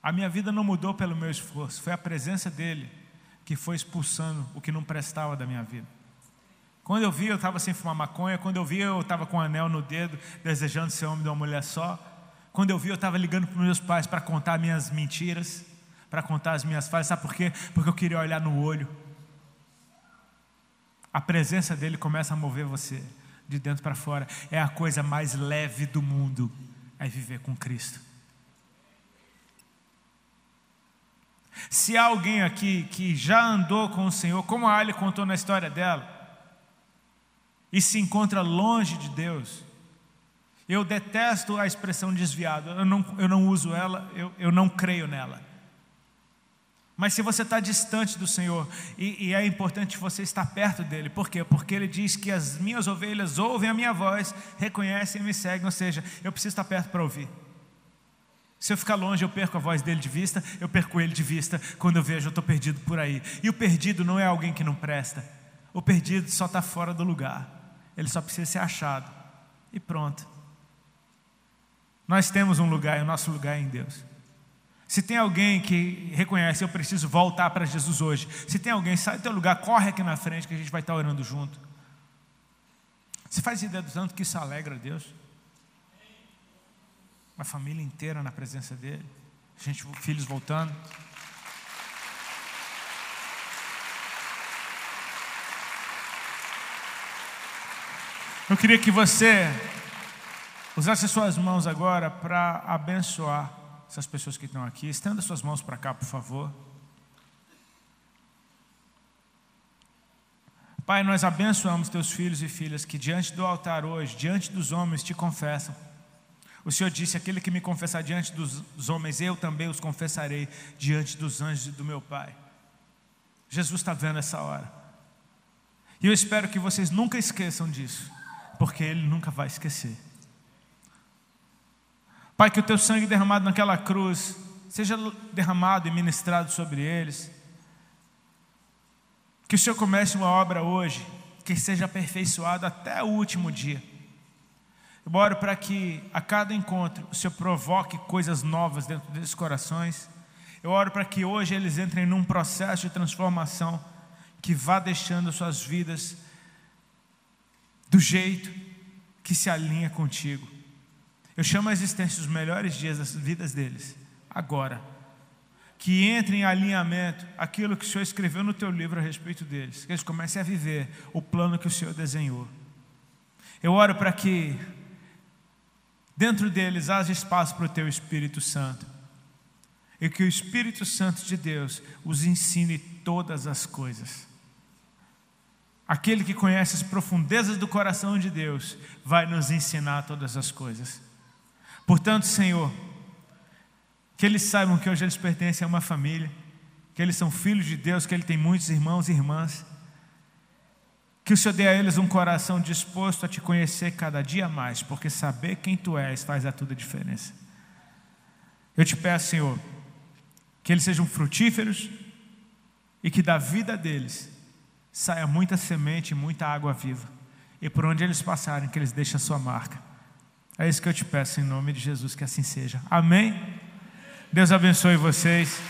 a minha vida não mudou pelo meu esforço, foi a presença dEle que foi expulsando o que não prestava da minha vida. Quando eu vi, eu estava sem fumar maconha. Quando eu vi, eu estava com um anel no dedo, desejando ser homem de uma mulher só. Quando eu vi, eu estava ligando para os meus pais para contar minhas mentiras, para contar as minhas falhas. Sabe por quê? Porque eu queria olhar no olho. A presença dEle começa a mover você de dentro para fora. É a coisa mais leve do mundo, é viver com Cristo. Se há alguém aqui que já andou com o Senhor, como a Ali contou na história dela, e se encontra longe de Deus, eu detesto a expressão desviado, eu não uso ela, eu não creio nela. Mas se você está distante do Senhor, e é importante você estar perto dEle, por quê? Porque Ele diz que as minhas ovelhas ouvem a minha voz, reconhecem e me seguem, ou seja, eu preciso estar perto para ouvir. Se eu ficar longe, eu perco a voz dele de vista, eu perco ele de vista. Quando eu vejo, eu estou perdido por aí. E o perdido não é alguém que não presta. O perdido só está fora do lugar. Ele só precisa ser achado. E pronto. Nós temos um lugar, e o nosso lugar é em Deus. Se tem alguém que reconhece, eu preciso voltar para Jesus hoje. Se tem alguém, sai do teu lugar, corre aqui na frente que a gente vai estar orando junto. Você faz ideia do tanto que isso alegra a Deus? Uma família inteira na presença dEle, filhos voltando. Eu queria que você usasse as suas mãos agora para abençoar essas pessoas que estão aqui. Estenda suas mãos para cá, por favor. Pai, nós abençoamos teus filhos e filhas que diante do altar hoje, diante dos homens, te confessam. O Senhor disse: aquele que me confessar diante dos homens, eu também os confessarei diante dos anjos e do meu Pai. Jesus está vendo essa hora. E eu espero que vocês nunca esqueçam disso, porque Ele nunca vai esquecer. Pai, que o teu sangue derramado naquela cruz seja derramado e ministrado sobre eles. Que o Senhor comece uma obra hoje, que seja aperfeiçoada até o último dia. Eu oro para que a cada encontro o Senhor provoque coisas novas dentro desses corações. Eu oro para que hoje eles entrem num processo de transformação que vá deixando suas vidas do jeito que se alinha contigo. Eu chamo a existência os melhores dias das vidas deles, agora. Que entre em alinhamento aquilo que o Senhor escreveu no teu livro a respeito deles. Que eles comecem a viver o plano que o Senhor desenhou. Eu oro para que dentro deles haja espaço para o teu Espírito Santo. E que o Espírito Santo de Deus os ensine todas as coisas. Aquele que conhece as profundezas do coração de Deus vai nos ensinar todas as coisas. Portanto, Senhor, que eles saibam que hoje eles pertencem a uma família, que eles são filhos de Deus, que Ele tem muitos irmãos e irmãs. Que o Senhor dê a eles um coração disposto a te conhecer cada dia mais, porque saber quem Tu és faz a toda a diferença. Eu te peço, Senhor, que eles sejam frutíferos e que da vida deles saia muita semente e muita água viva. E por onde eles passarem, que eles deixem a sua marca. É isso que eu te peço em nome de Jesus, que assim seja. Amém? Deus abençoe vocês.